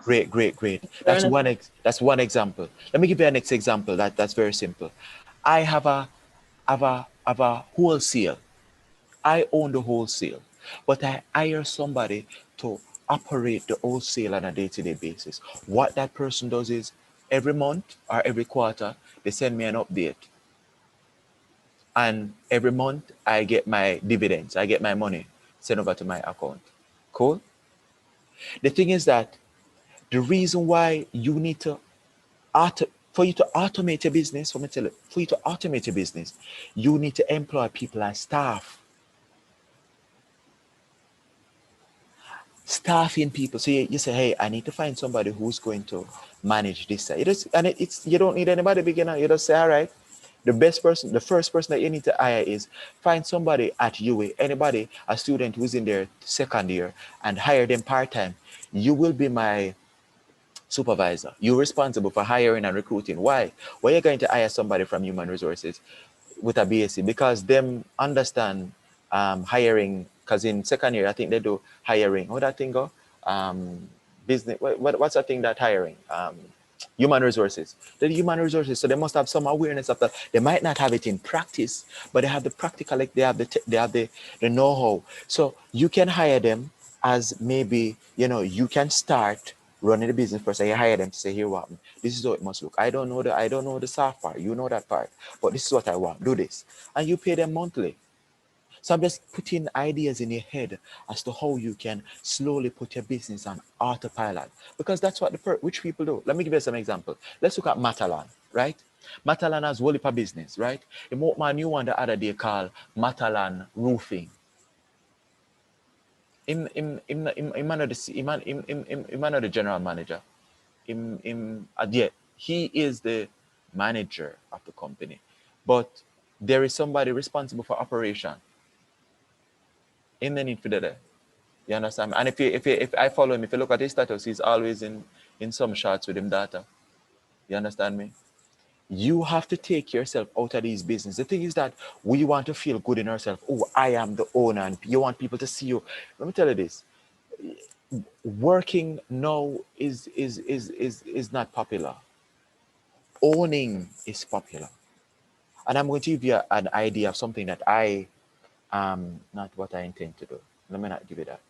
Great. That's one example. Let me give you a next example that's very simple. I have a wholesale. I own the wholesale, but I hire somebody to operate the wholesale on a day-to-day basis. What that person does is every month or every quarter, they send me an update. And every month I get my dividends. I get my money sent over to my account. Cool? The thing is that the reason why you need to for you to automate your business, for you to automate your business, you need to employ people as staff. Staffing people. So you say, hey, I need to find somebody who's going to manage this. You don't need anybody beginner. You just say, all right, the first person that you need to hire is find somebody at UA, anybody, a student who's in their second year, and hire them part-time. You will be my supervisor. You're responsible for hiring and recruiting. Why? Well, you're going to hire somebody from human resources with a BSc because them understand hiring. Because in second year, I think they do hiring. How that thing go? Business. What's that thing that hiring? Human resources. The human resources. So they must have some awareness of that. They might not have it in practice, but they have the practical. Like they have the know-how. So you can hire them as maybe you can start running the business first. So you hire them to say, here what this is how it must look. I don't know the soft part. You know that part, but this is what I want. Do this, and you pay them monthly. So I'm just putting ideas in your head as to how you can slowly put your business on autopilot, because that's what which people do. Let me give you some example. Let's look at Matalan, right? Matalan has whole heap of business, right? My new one the other day called Matalan Roofing. I'm not the general manager. He is the manager of the company, but there is somebody responsible for operation. In the need for that, you understand? And if I follow him, if you look at his status, he's always in some shots with him data. You understand me? You have to take yourself out of these business. The thing is that we want to feel good in ourselves. Oh, I am the owner, and you want people to see you. Let me tell you this. Working now is not popular. Owning is popular. And I'm going to give you an idea of something that not what I intend to do. Let me not give you that.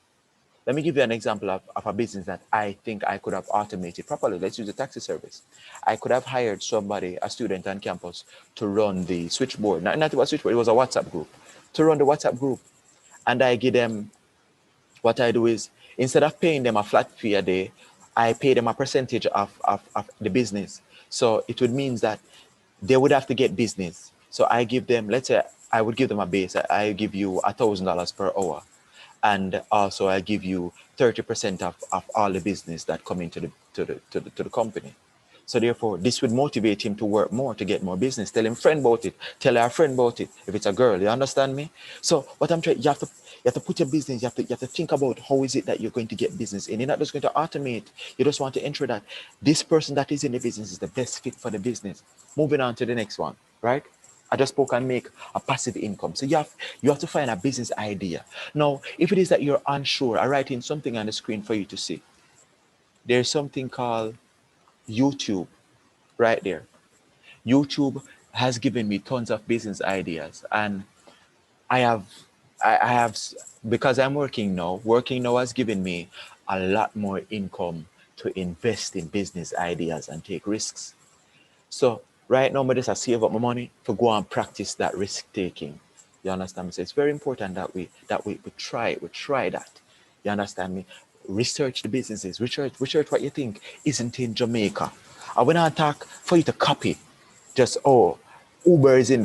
Let me give you an example of a business that I think I could have automated properly. Let's use a taxi service. I could have hired somebody, a student on campus, to run the switchboard. Not a switchboard, it was a WhatsApp group. To run the WhatsApp group. And I give them, what I do is, instead of paying them a flat fee a day, I pay them a percentage of the business. So it would mean that they would have to get business. So I give them, let's say I would give them a base. I give you $1,000 per hour. And also I give you 30% of all the business that come into the company. So therefore, this would motivate him to work more, to get more business. Tell him friend about it. Tell our friend about it. If it's a girl, you understand me? So what I'm trying, you have to put your business, you have to think about how is it that you're going to get business in. You're not just going to automate. You just want to ensure that this person that is in the business is the best fit for the business. Moving on to the next one, right? I just spoke and make a passive income. So you have to find a business idea. Now, if it is that you're unsure, I write in something on the screen for you to see. There's something called YouTube right there. YouTube has given me tons of business ideas, and I have, because I'm working now has given me a lot more income to invest in business ideas and take risks. So right now, I just save up my money to go and practice that risk taking. You understand me? So it's very important that we try that. You understand me? Research the businesses, research what you think isn't in Jamaica. I will not talk for you to copy. Just Uber is in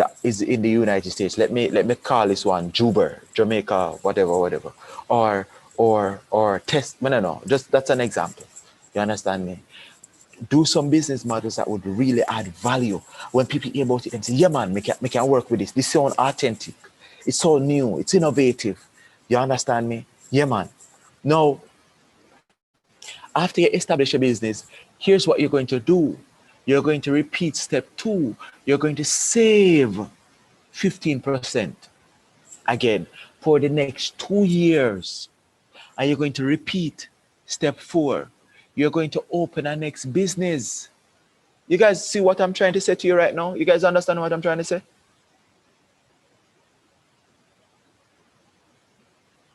the United States. Let me call this one Juber, Jamaica, whatever. Or or test. No. Just that's an example. You understand me? Do some business models that would really add value. When people hear about it and say, yeah, man, we can work with this. This sounds authentic. It's so new. It's innovative. You understand me? Yeah, man. Now, after you establish a business, here's what you're going to do. You're going to repeat step 2. You're going to save 15% again for the next 2 years. And you're going to repeat step 4. You're going to open a next business. You guys see what I'm trying to say to you right now? You guys understand what I'm trying to say?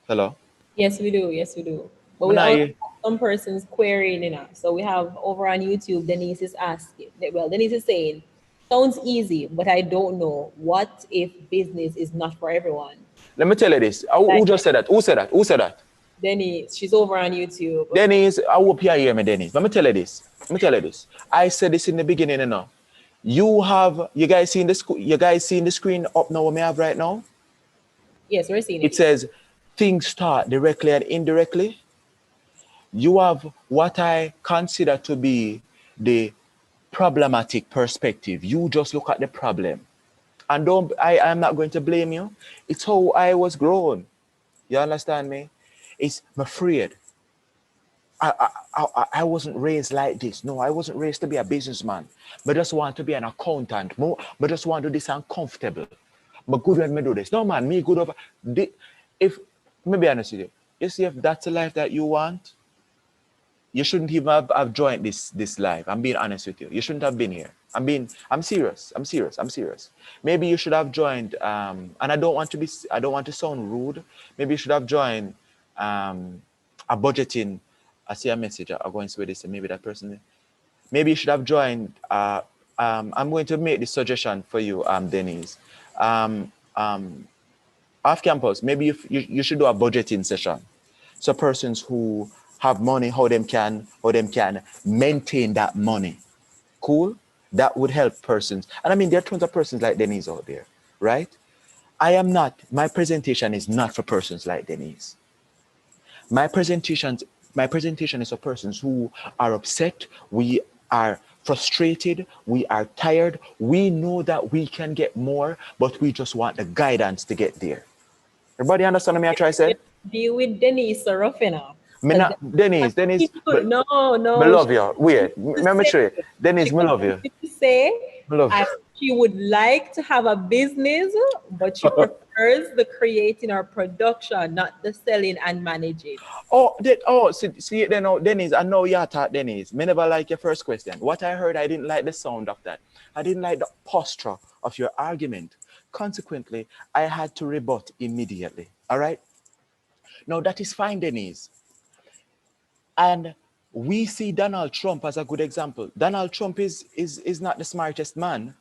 Hello? Yes, we do. Yes, we do. But we When also I, have some persons querying in us. So we have over on YouTube, Denise is asking, well, Denise is saying, sounds easy, but I don't know. What if business is not for everyone? let me tell you this. Who just said that? Who said that? Who said that? Denise, she's over on YouTube. Dennis, I hope you hear me, Dennis. Let me tell you this. I said this in the beginning, you know. You guys seeing the screen up now what we have right now? Yes, we're seeing It it. says things start directly and indirectly. You have what I consider to be the problematic perspective. You just look at the problem. And I'm not going to blame you. It's how I was grown. You understand me? I'm afraid. I wasn't raised like this. No, I wasn't raised to be a businessman. But just want to be an accountant. But just want to do this uncomfortable. But good when me do this. No man, me good over. If let me be honest with you. You see, if that's the life that you want, you shouldn't even have joined this life. I'm being honest with you. You shouldn't have been here. I'm serious. Maybe you should have joined and I don't want to sound rude. Maybe you should have joined a budgeting. I see a message. I'll go and see this, and maybe that person. Maybe you should have joined. I'm going to make this suggestion for you, Denise. Off campus, maybe you should do a budgeting session. So persons who have money, how them can maintain that money. Cool? That would help persons. And I mean, there are tons of persons like Denise out there, right? My presentation is not for persons like Denise. My presentation is for persons who are upset. We are frustrated. We are tired. We know that we can get more, but we just want the guidance to get there. Everybody understand me? I try to say? Deal with Denise so rough enough. Me not, Denise, but No, me love you. Wait, let me show you. Denise, me love you. To say Me love you. she would like to have a business, but she prefers the creating or production, not the selling and managing. See then, Denise, I know you're taught, Denise. Me never like your first question. What I heard, I didn't like the sound of that. I didn't like the posture of your argument. Consequently, I had to rebut immediately. All right? Now, that is fine, Denise. And we see Donald Trump as a good example. Donald Trump is not the smartest man,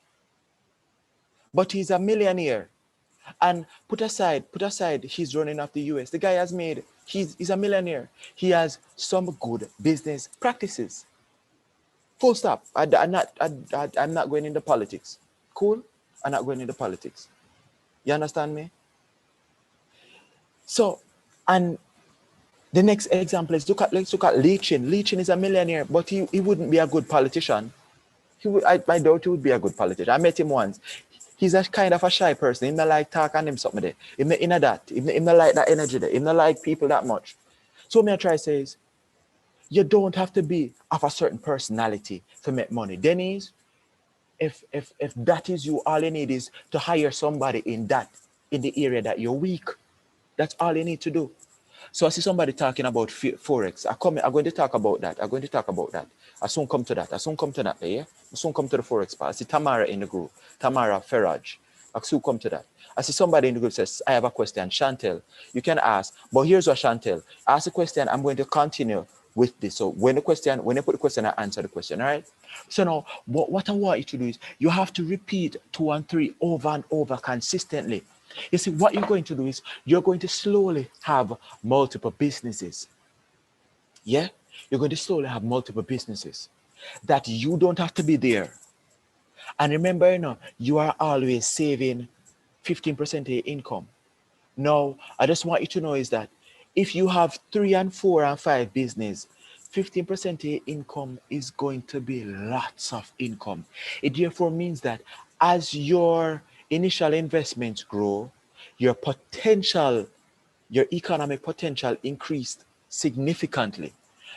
but he's a millionaire. And put aside he's running off the US. The guy has made, he's a millionaire. He has some good business practices. Full stop. I'm not going into politics. Cool? I'm not going into politics. You understand me? So, and the next example is let's look at Leachin. Leachin is a millionaire, but he wouldn't be a good politician. I doubt he would be a good politician. I met him once. He's a kind of a shy person. He not like talk and him something there. He not that. He not like that energy there. He not like people that much. So me I try to say is, you don't have to be of a certain personality to make money. Denise, if that is you, all you need is to hire somebody in the area that you're weak. That's all you need to do. So I see somebody talking about Forex. I'm going to talk about that. I soon come to that. Yeah? I soon come to the Forex part. I see Tamara in the group. Tamara Ferraj. I soon come to that. I see somebody in the group says, I have a question. Chantel, you can ask. But here's what Chantel. Ask a question. I'm going to continue with this. So when you put the question, I answer the question. All right? So now, what I want you to do is you have to repeat 2 and 3 over and over consistently. You see, what you're going to do is you're going to slowly have multiple businesses. Yeah? You're going to slowly have multiple businesses that you don't have to be there. And remember, you are always saving 15% of your income. Now, I just want you to know is that If you have 3 and 4 and 5 business, 15% of your income is going to be lots of income. It therefore means that as your initial investments grow, your potential, your economic potential increased significantly.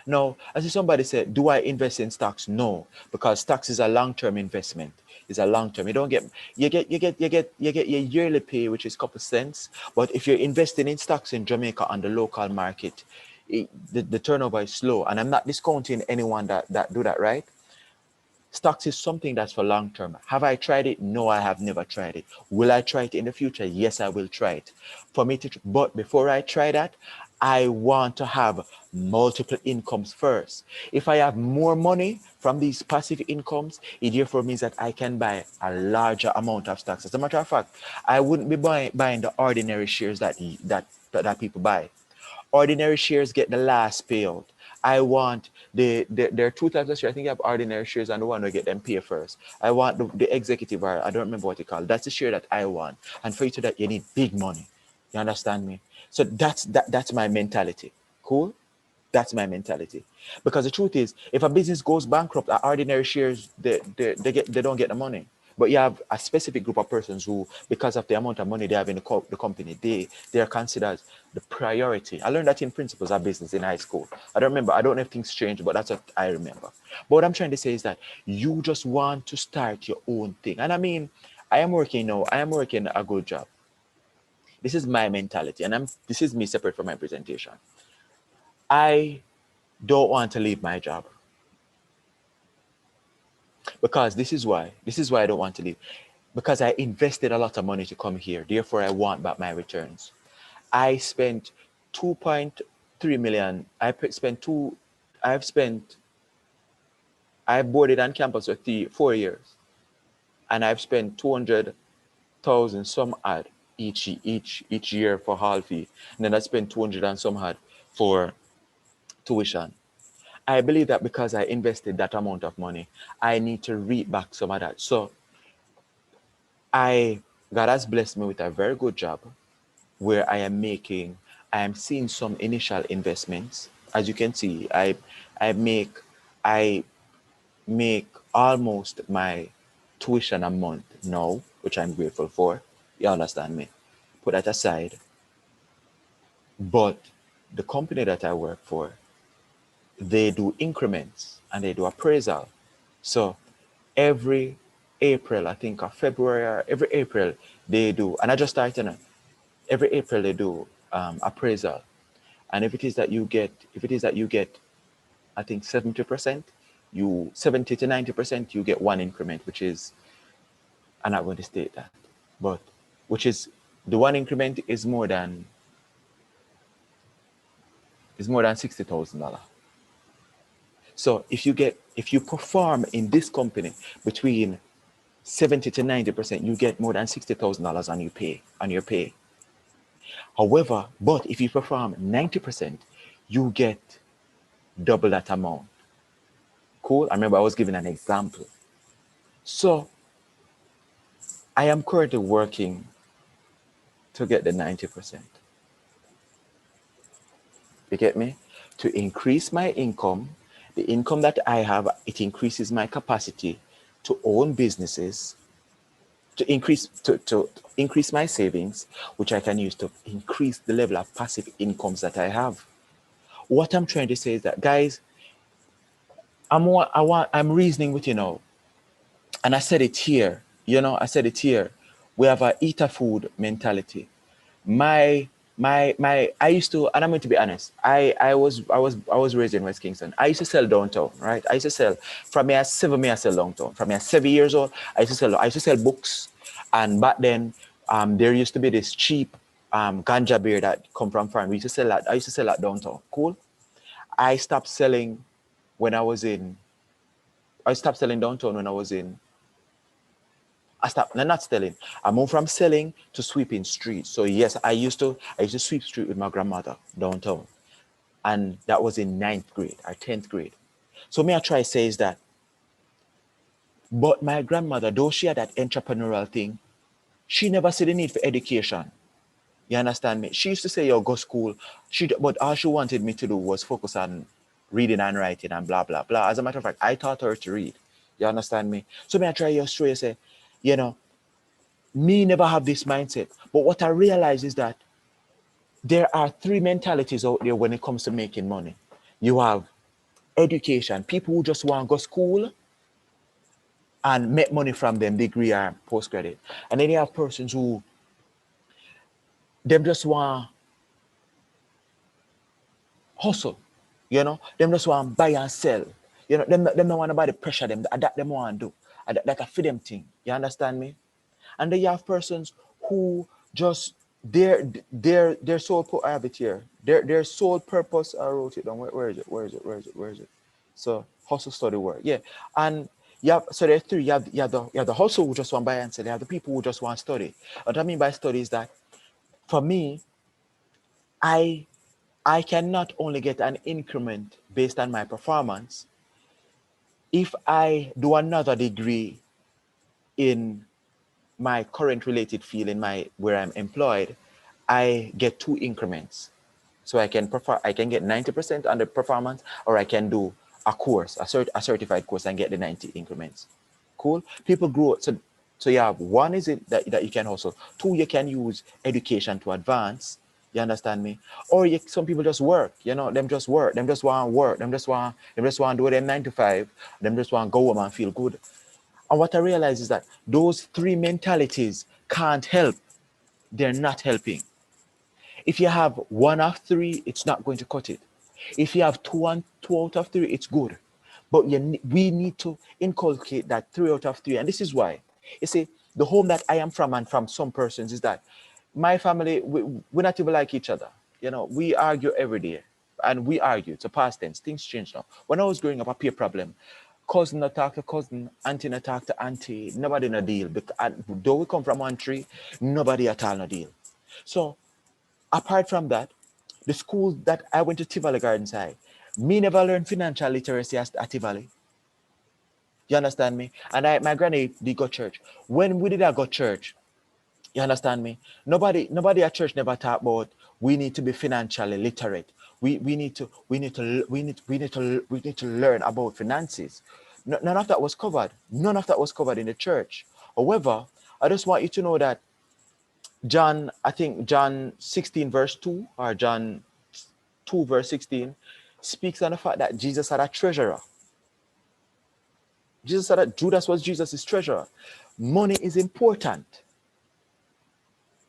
Now, as somebody said, do I invest in stocks? No, because stocks is a long-term investment. It's a long-term. You don't get you get your yearly pay, which is a couple cents. But if you're investing in stocks in Jamaica on the local market, the turnover is slow. And I'm not discounting anyone that do that, right? Stocks is something that's for long term. Have I tried it? No, I have never tried it. Will I try it in the future? Yes, I will try it. For me to, but before I try that, I want to have multiple incomes first. If I have more money from these passive incomes, it therefore means that I can buy a larger amount of stocks. As a matter of fact, I wouldn't be buying the ordinary shares that people buy. Ordinary shares get the last payout. I want there are two types of shares. I think you have ordinary shares and the one who get them pay first. I want the executive, or I don't remember what you call it. That's the share that I want. And for you to that, you need big money. You understand me? So that's my mentality. Cool? That's my mentality. Because the truth is, if a business goes bankrupt, ordinary shares, they don't get the money. But you have a specific group of persons who, because of the amount of money they have in the company, they are considered the priority. I learned that in principles of business in high school. I don't remember. I don't know if things changed, but that's what I remember. But what I'm trying to say is that you just want to start your own thing. And I mean, I am working a good job. This is my mentality, and this is me separate from my presentation. I don't want to leave my job. Because this is why I don't want to leave. Because I invested a lot of money to come here. Therefore, I want back my returns. I spent 2.3 million. I've boarded on campus for 4 years. And I've spent 200,000 some odd each year for hall fee. And then I spent 200 and some odd for tuition. I believe that because I invested that amount of money, I need to reap back some of that. So God has blessed me with a very good job where I am seeing some initial investments. As you can see, I make almost my tuition a month now, which I'm grateful for. You understand me? Put that aside. But the company that I work for, they do increments and they do appraisal. So every April, I think, or February, or every April they do, and I just started on every April they do appraisal. And if it is that you get, I think 70%, 70 to 90%, you get one increment, which is, I'm not going to state that, but which is, the one increment is more than $60,000. So if you perform in this company between 70 to 90%, you get more than $60,000 on your pay. However, but if you perform 90%, you get double that amount. Cool? I remember I was giving an example. So I am currently working to get the 90%. You get me? To increase my income, the income that I have, it increases my capacity to own businesses, to increase my savings, which I can use to increase the level of passive incomes that I have. What I'm trying to say is that, guys, I'm reasoning with you now, and I said it here. We have a eater food mentality. I used to, and I'm going to be honest, I was raised in West Kingston. I used to sell downtown, right? I used to sell from me at 7, I sell downtown. From me at 7 years old, I used to sell books. And back then, there used to be this cheap ganja beer that come from farm. I used to sell that downtown. Cool. I stopped selling downtown when I was in. Not selling. I moved from selling to sweeping streets. So yes, I used to sweep street with my grandmother downtown. And that was in 9th grade or 10th grade. So me I try to say is that, but my grandmother, though she had that entrepreneurial thing, she never saw the need for education. You understand me? She used to say, yo, go school. But all she wanted me to do was focus on reading and writing and blah, blah, blah. As a matter of fact, I taught her to read. You understand me? So me I try your story, say, you know, me never have this mindset. But what I realize is that there are three mentalities out there when it comes to making money. You have education, people who just want to go school and make money from them degree or postgraduate. And then you have persons who them just want hustle, them just want buy and sell. Them don't want nobody pressure them. That them want to do. That a for them thing. You understand me? And then you have persons who just their sole I have it here. Their sole purpose. I wrote it down. Where is it? So hustle study work. Yeah. And so there are three. You have the hustle who just want buy and sell. You have the people who just want study. What I mean by study is that for me, I can not only get an increment based on my performance. If I do another degree in my current related field where I'm employed, I get 2 increments. So I can get 90% on the performance, or I can do a course, a certified course, and get the 90 increments. Cool. People grow. So you have one is it that you can hustle. 2, you can use education to advance. You understand me? Or some people just work. Them just work. Them just want to work. Them just want to do them 9 to 5. Them just want to go home and feel good. And what I realize is that those 3 mentalities can't help. They're not helping. If you have 1 of 3, it's not going to cut it. If you have 2 out of 3, it's good. But we need to inculcate that 3 out of 3. And this is why. You see, the home that I am from and from some persons is that my family, we're not even like each other. We argue every day. And we argue. It's a past tense. Things change now. When I was growing up, a peer problem. Cousin no talk to cousin, auntie no talk to auntie. Nobody no deal. Though we come from one tree, nobody at all no deal. So apart from that, the school that I went to, Tivoli Gardens High, me never learned financial literacy at Tivoli. You understand me? And my granny did go church. When we did go church, you understand me? Nobody at church never talk about we need to be financially literate. We need to learn about finances. None of that was covered. None of that was covered in the church. However, I just want you to know that John 16 verse 2 or John 2 verse 16 speaks on the fact that Jesus had a treasurer. Jesus said that Judas was Jesus' treasurer. Money is important.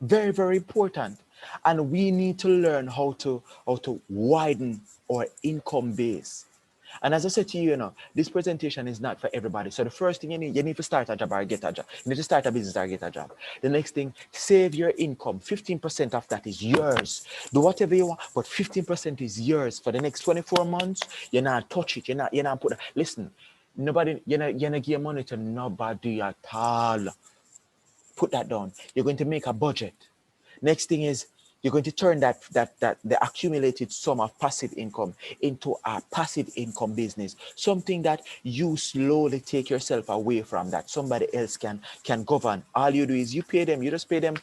Very, very important. And we need to learn how to widen our income base. And as I said to you, this presentation is not for everybody. So the first thing you need to start a job or get a job. You need to start a business or get a job. The next thing, save your income. 15% of that is yours. Do whatever you want, but 15% is yours for the next 24 months. You're not touch it. You're not put. Listen, nobody. You're not give money to nobody at all. Put that down. You're going to make a budget. Next thing is you're going to turn that the accumulated sum of passive income into a passive income business, something that you slowly take yourself away from, that somebody else can govern. All you do is you pay them. You just pay them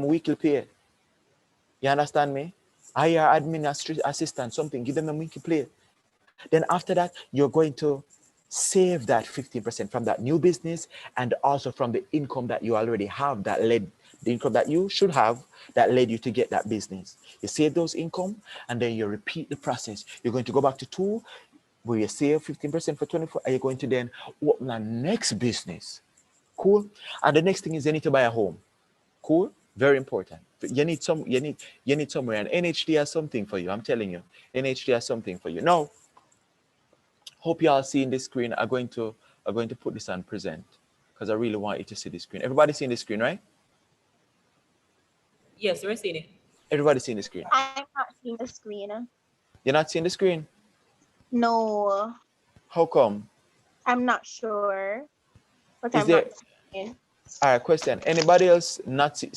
weekly pay. You understand me? Hire admin assistant, something. Give them a weekly pay. Then after that, you're going to save that 15% from that new business, and also from the income that you already have that led the income that you should have that led you to get that business. You save those income, and then you repeat the process. You're going to go back to 2, where you save 15% for 24, and you're going to then open a next business. Cool. And the next thing is you need to buy a home. Cool. Very important. You need somewhere, and NHD has something for you. I'm telling you, NHD has something for you. Now, hope you all seeing this screen. I'm going to put this on present because I really want you to see the screen. Everybody seeing the screen, right? Yes, we're seeing it. Everybody seeing the screen. I'm not seeing the screen. You're not seeing the screen? No. How come? I'm not sure. But Is I'm there? not seeing. All right, question. Anybody else not see?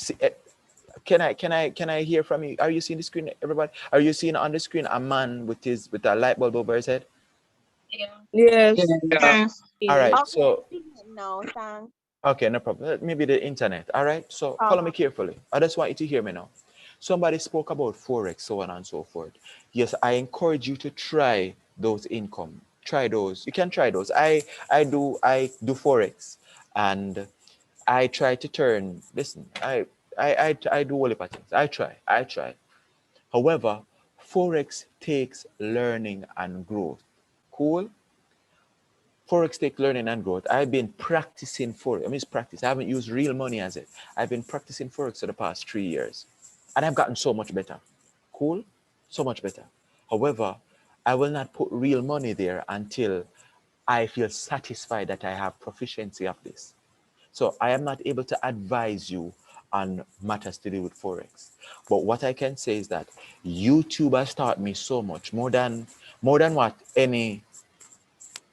Can I hear from you? Are you seeing the screen, everybody? Are you seeing on the screen a man with a light bulb over his head? Yeah. Yes. Yes. All right. Okay, So no, thanks. okay, no problem. Maybe the internet. All right. So follow me carefully. I just want you to hear me now. Somebody spoke about Forex, so on and so forth. Yes, I encourage you to try those income. Try those. You can try those. I do Forex, and I try to turn. Listen, I do all the things. I try. However, Forex takes learning and growth. Cool. Forex take learning and growth. I've been practicing Forex. I mean, it's practice. I haven't used real money as it. I've been practicing Forex for the past 3 years, and I've gotten so much better. Cool, so much better. However, I will not put real money there until I feel satisfied that I have proficiency of this. So I am not able to advise you on matters to do with Forex. But what I can say is that YouTube has taught me so much, more than what any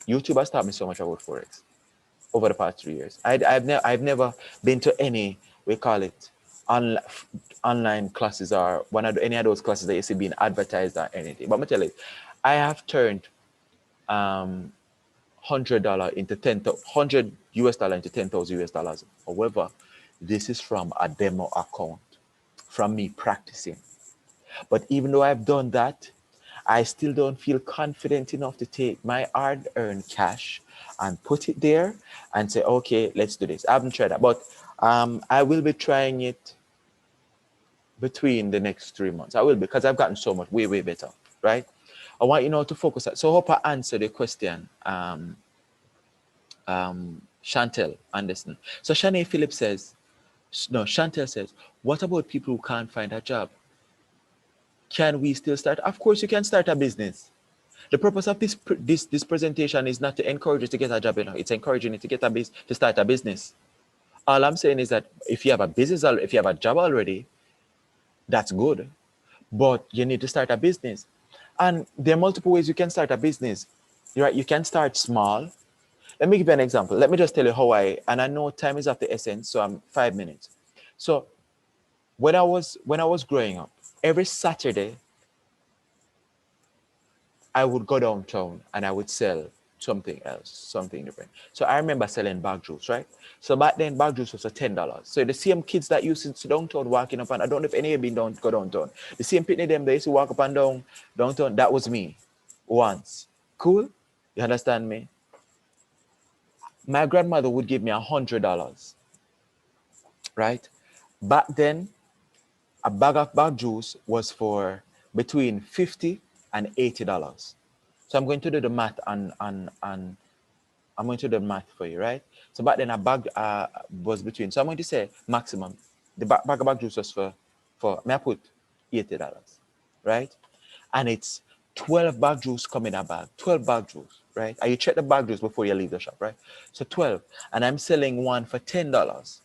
YouTube has taught me so much about Forex over the past 3 years. I've never been to any, we call it, online classes or any of those classes that you see being advertised or anything. But I'm gonna tell you, I have turned $100 into $100 into $10,000. However, this is from a demo account, from me practicing. But even though I've done that, I still don't feel confident enough to take my hard-earned cash and put it there and say, okay, let's do this. I haven't tried that, but I will be trying it between the next 3 months. I will, because I've gotten so much, way better, right? I want you now to focus. So I hope I answered the question, Chantel Anderson. So Shanae Phillips says, no, Chantel says, what about people who can't find a job? Can we still start? Of course, you can start a business. The purpose of this presentation is not to encourage you to get a job. It's encouraging you to get to start a business. All I'm saying is that if you have a business, if you have a job already, that's good. But you need to start a business. And there are multiple ways you can start a business. Right? You can start small. Let me give you an example. Let me just tell you how and I know time is of the essence, so I'm 5 minutes. So when I was growing up, every Saturday, I would go downtown and I would sell something else, something different. So I remember selling bag juice, right? So back then, bag juice was for $10. So the same kids that used to sit downtown walking up, and I don't know if any of you been go downtown. The same pitney them, they used to walk up and down downtown. That was me once. Cool? You understand me? My grandmother would give me $100, right? Back then, a bag of bag juice was for between $50 and $80. So I'm going to do the math and I'm going to do the math for you, right? So back then a bag was between, so I'm going to say maximum. The bag of bag juice was for may I put $80, right? And it's 12 bag juice come in a bag, 12 bag juice, right? And you check the bag juice before you leave the shop, right? So 12, and I'm selling one for $10.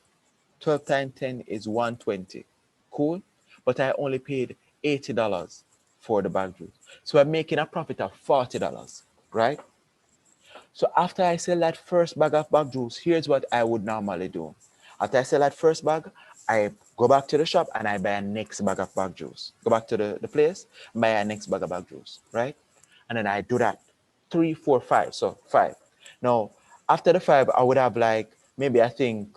12 times 10 is 120. Cool? But I only paid $80 for the bag juice. So I'm making a profit of $40, right? So after I sell that first bag of bag juice, here's what I would normally do. After I sell that first bag, I go back to the shop and I buy a next bag of bag juice. Go back to the place, buy a next bag of bag juice, right? And then I do that 3, 4, 5. So 5. Now, after the 5, I would have like, maybe I think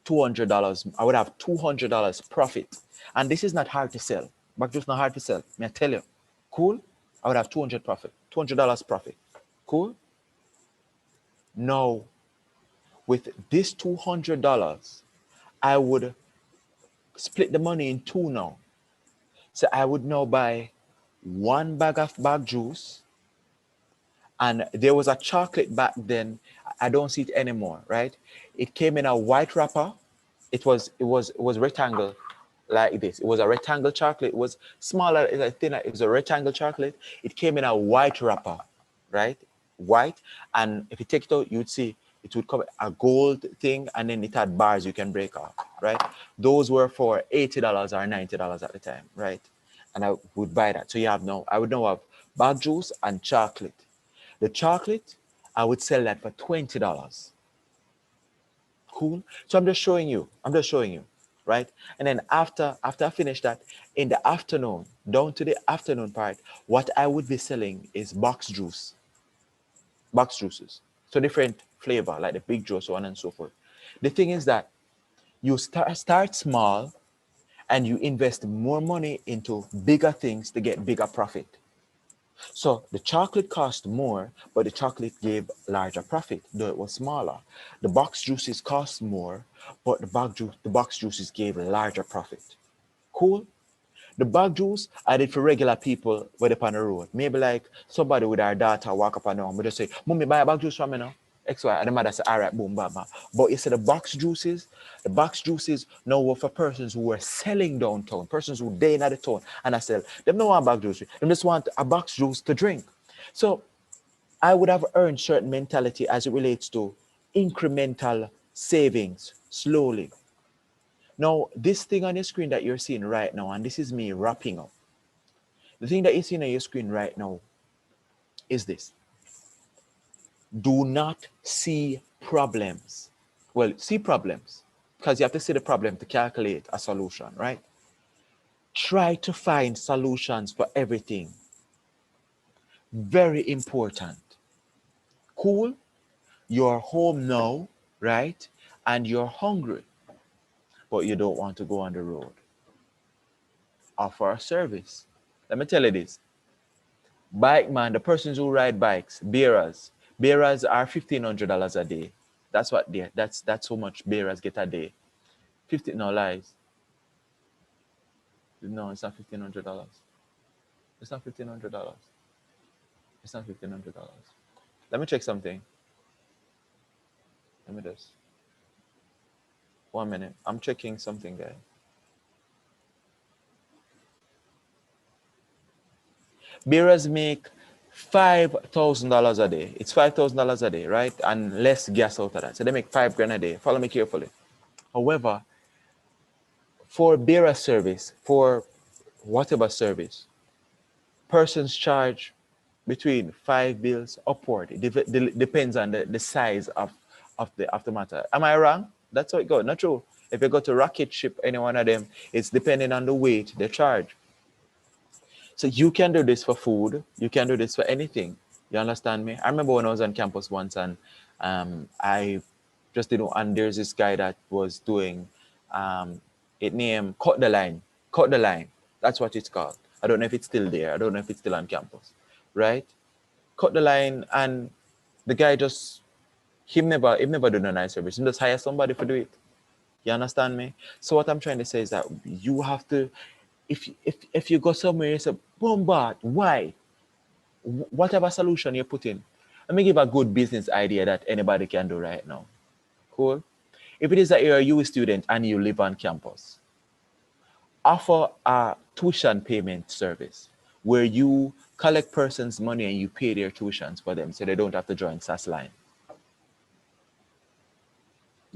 $200. I would have $200 profit. And this is not hard to sell. Bag juice not hard to sell. May I tell you? Cool? I would have $200 profit. Cool? Now, with this $200, I would split the money in two now. So I would now buy one bag of bag juice, and there was a chocolate back then. I don't see it anymore, right? It came in a white wrapper. It was rectangle like this. It was a rectangle chocolate. It was smaller, it was thinner. It was a rectangle chocolate. It came in a white wrapper, right? White. And if you take it out, you'd see it would come a gold thing, and then it had bars you can break off, right? Those were for $80 or $90 at the time, right? And I would buy that. So I would now have bag juice and chocolate. The chocolate, I would sell that for $20. Cool. So I'm just showing you, right? And then after I finish that, in the afternoon, down to the afternoon part, what I would be selling is box juices. So different flavor, like the big juice, so on and so forth. The thing is that you start small, and you invest more money into bigger things to get bigger profit. So the chocolate cost more, but the chocolate gave larger profit, though it was smaller. The box juices cost more, but the box juices gave larger profit. Cool? The bag juice I did for regular people with up on the road. Maybe like somebody with our daughter walk up and down. We just say, Mommy, buy a bag juice from me now. X, Y. And the mother say, all right, boom, bam, bam. But you see the box juices now were for persons who were selling downtown, persons who day in the town, and I sell. Them don't want bag juice. Them just want a box juice to drink. So I would have earned certain mentality as it relates to incremental savings slowly. Now, this thing on your screen that you're seeing right now, and this is me wrapping up. The thing that you're seeing on your screen right now is this. Do not see problems. Well, see problems, because you have to see the problem to calculate a solution, right? Try to find solutions for everything. Very important. Cool? You're home now, right? And you're hungry, but you don't want to go on the road. Offer a service. Let me tell you this. Bike man, the persons who ride bikes, bearers are $1,500 a day. That's what that's how much bearers get a day. 50, no lies. No, it's not $1,500. It's not $1,500. It's not $1,500. Let me check something. Let me just 1 minute. I'm checking something there. Bearers make $5,000 a day. It's $5,000 a day, right? And less gas out of that. So they make $5,000 a day. Follow me carefully. However, for bearer service, for whatever service, persons charge between 5 bills upward. It depends on the size of the matter. Am I wrong? That's how it goes. Not true. If you go to rocket ship, any one of them, it's depending on the weight they charge. So you can do this for food. You can do this for anything. You understand me? I remember when I was on campus once and I just didn't, and there's this guy that was doing it named Cut the Line. Cut the Line. That's what it's called. I don't know if it's still there. I don't know if it's still on campus, right? Cut the line, and the guy just, he never done a nice service. He just hire somebody to do it. You understand me? So what I'm trying to say is that you have to, if you go somewhere, you say, bombard, why? Whatever solution you put in. Let me give a good business idea that anybody can do right now. Cool? If it is that you're a U student and you live on campus, offer a tuition payment service where you collect persons' money and you pay their tuitions for them so they don't have to join SAS line.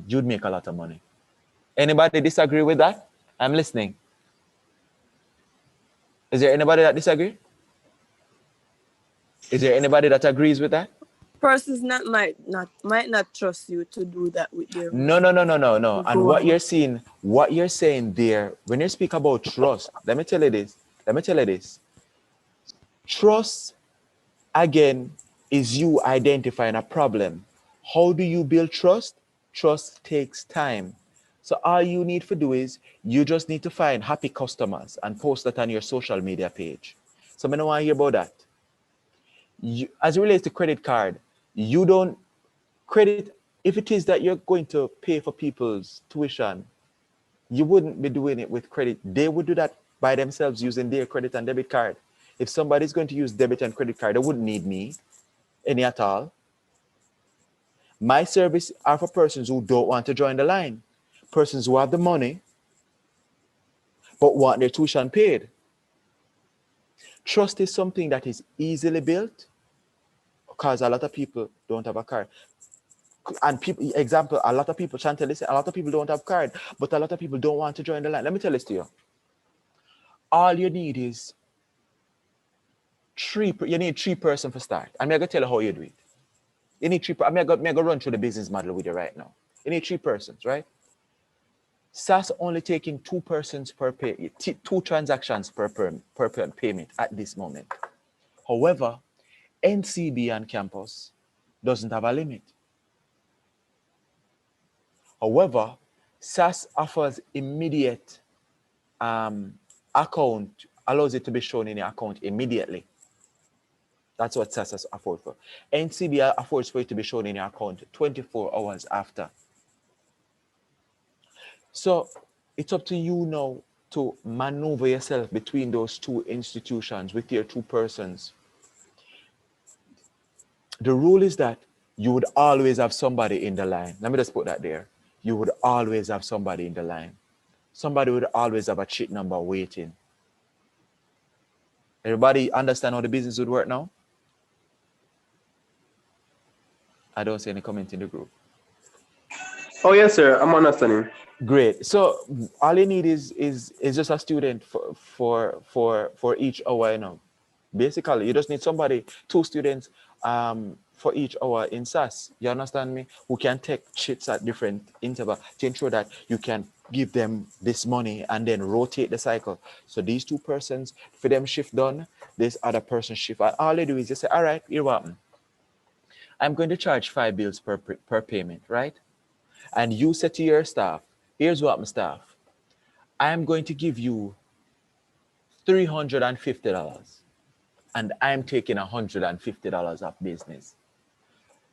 You'd make a lot of money. Anybody disagree with that? I'm listening. Is there anybody that disagree? Is there anybody that agrees with that? Persons might not trust you to do that with their No. And what you're saying there, when you speak about trust, let me tell you this. Trust, again, is you identifying a problem. How do you build trust? Trust takes time. So all you need to do is you just need to find happy customers and post that on your social media page. So I don't want to hear about that. As it relates to credit card, you don't credit, if it is that you're going to pay for people's tuition, you wouldn't be doing it with credit. They would do that by themselves using their credit and debit card. If somebody's going to use debit and credit card, they wouldn't need me any at all. My service are for persons who don't want to join the line, persons who have the money but want their tuition paid. Trust is something that is easily built because a lot of people don't have a card. And people, example, a lot of people, Chantal, listen, a lot of people don't have card, but a lot of people don't want to join the line. Let me tell this to you. All you need is three persons for start. I'm going to tell you how you do it. You need three. I'm going to run through the business model with you right now. You need 3 persons, right? SAS only taking 2 persons per pay, 2 transactions per payment at this moment. However, NCB on campus doesn't have a limit. However, SAS offers immediate account allows it to be shown in your account immediately. That's what SASS affords for. NCB affords for it to be shown in your account 24 hours after. So it's up to you now to maneuver yourself between those two institutions with your two persons. The rule is that you would always have somebody in the line. Let me just put that there. You would always have somebody in the line. Somebody would always have a check number waiting. Everybody understand how the business would work now? I don't see any comment in the group. Oh yes, sir. I'm understanding. Great. So all you need is just a student for each hour, you know. Basically, you just need somebody, 2 students for each hour in SAS. You understand me? Who can take shifts at different intervals to ensure that you can give them this money and then rotate the cycle. So these 2 persons, for them shift done, this other person shift. And all they do is just say, all right, here what happened. I'm going to charge 5 bills per payment, right? And you say to your staff, here's what my staff, I'm going to give you $350 and I'm taking $150 of business.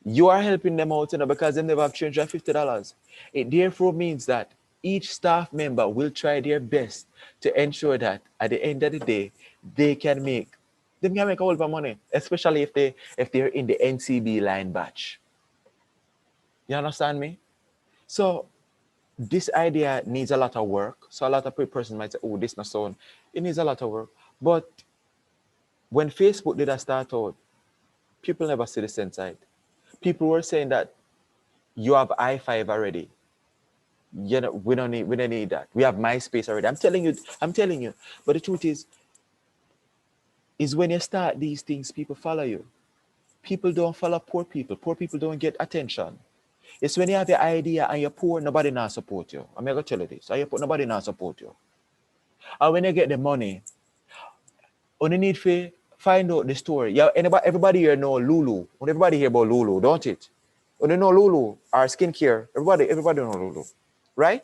You are helping them out, you know, because they never have $350. It therefore means that each staff member will try their best to ensure that at the end of the day, they can make a whole lot of money, especially if they're in the NCB line batch. You understand me? So this idea needs a lot of work. So a lot of person might say, oh, this not so on. It needs a lot of work. But when Facebook did start out, people never see the sense side. People were saying that you have i5 already. You know, we don't need that. We have MySpace already. I'm telling you. But the truth is when you start these things, people follow you. People don't follow poor people. Poor people don't get attention. It's when you have your idea and you're poor, nobody now support you. I'm going to tell you this. Nobody now support you. And when you get the money, only need to find out the story. Yeah, everybody here know Lulu. Everybody hear about Lulu, don't it? When you know Lulu, our skincare, everybody know Lulu. Right?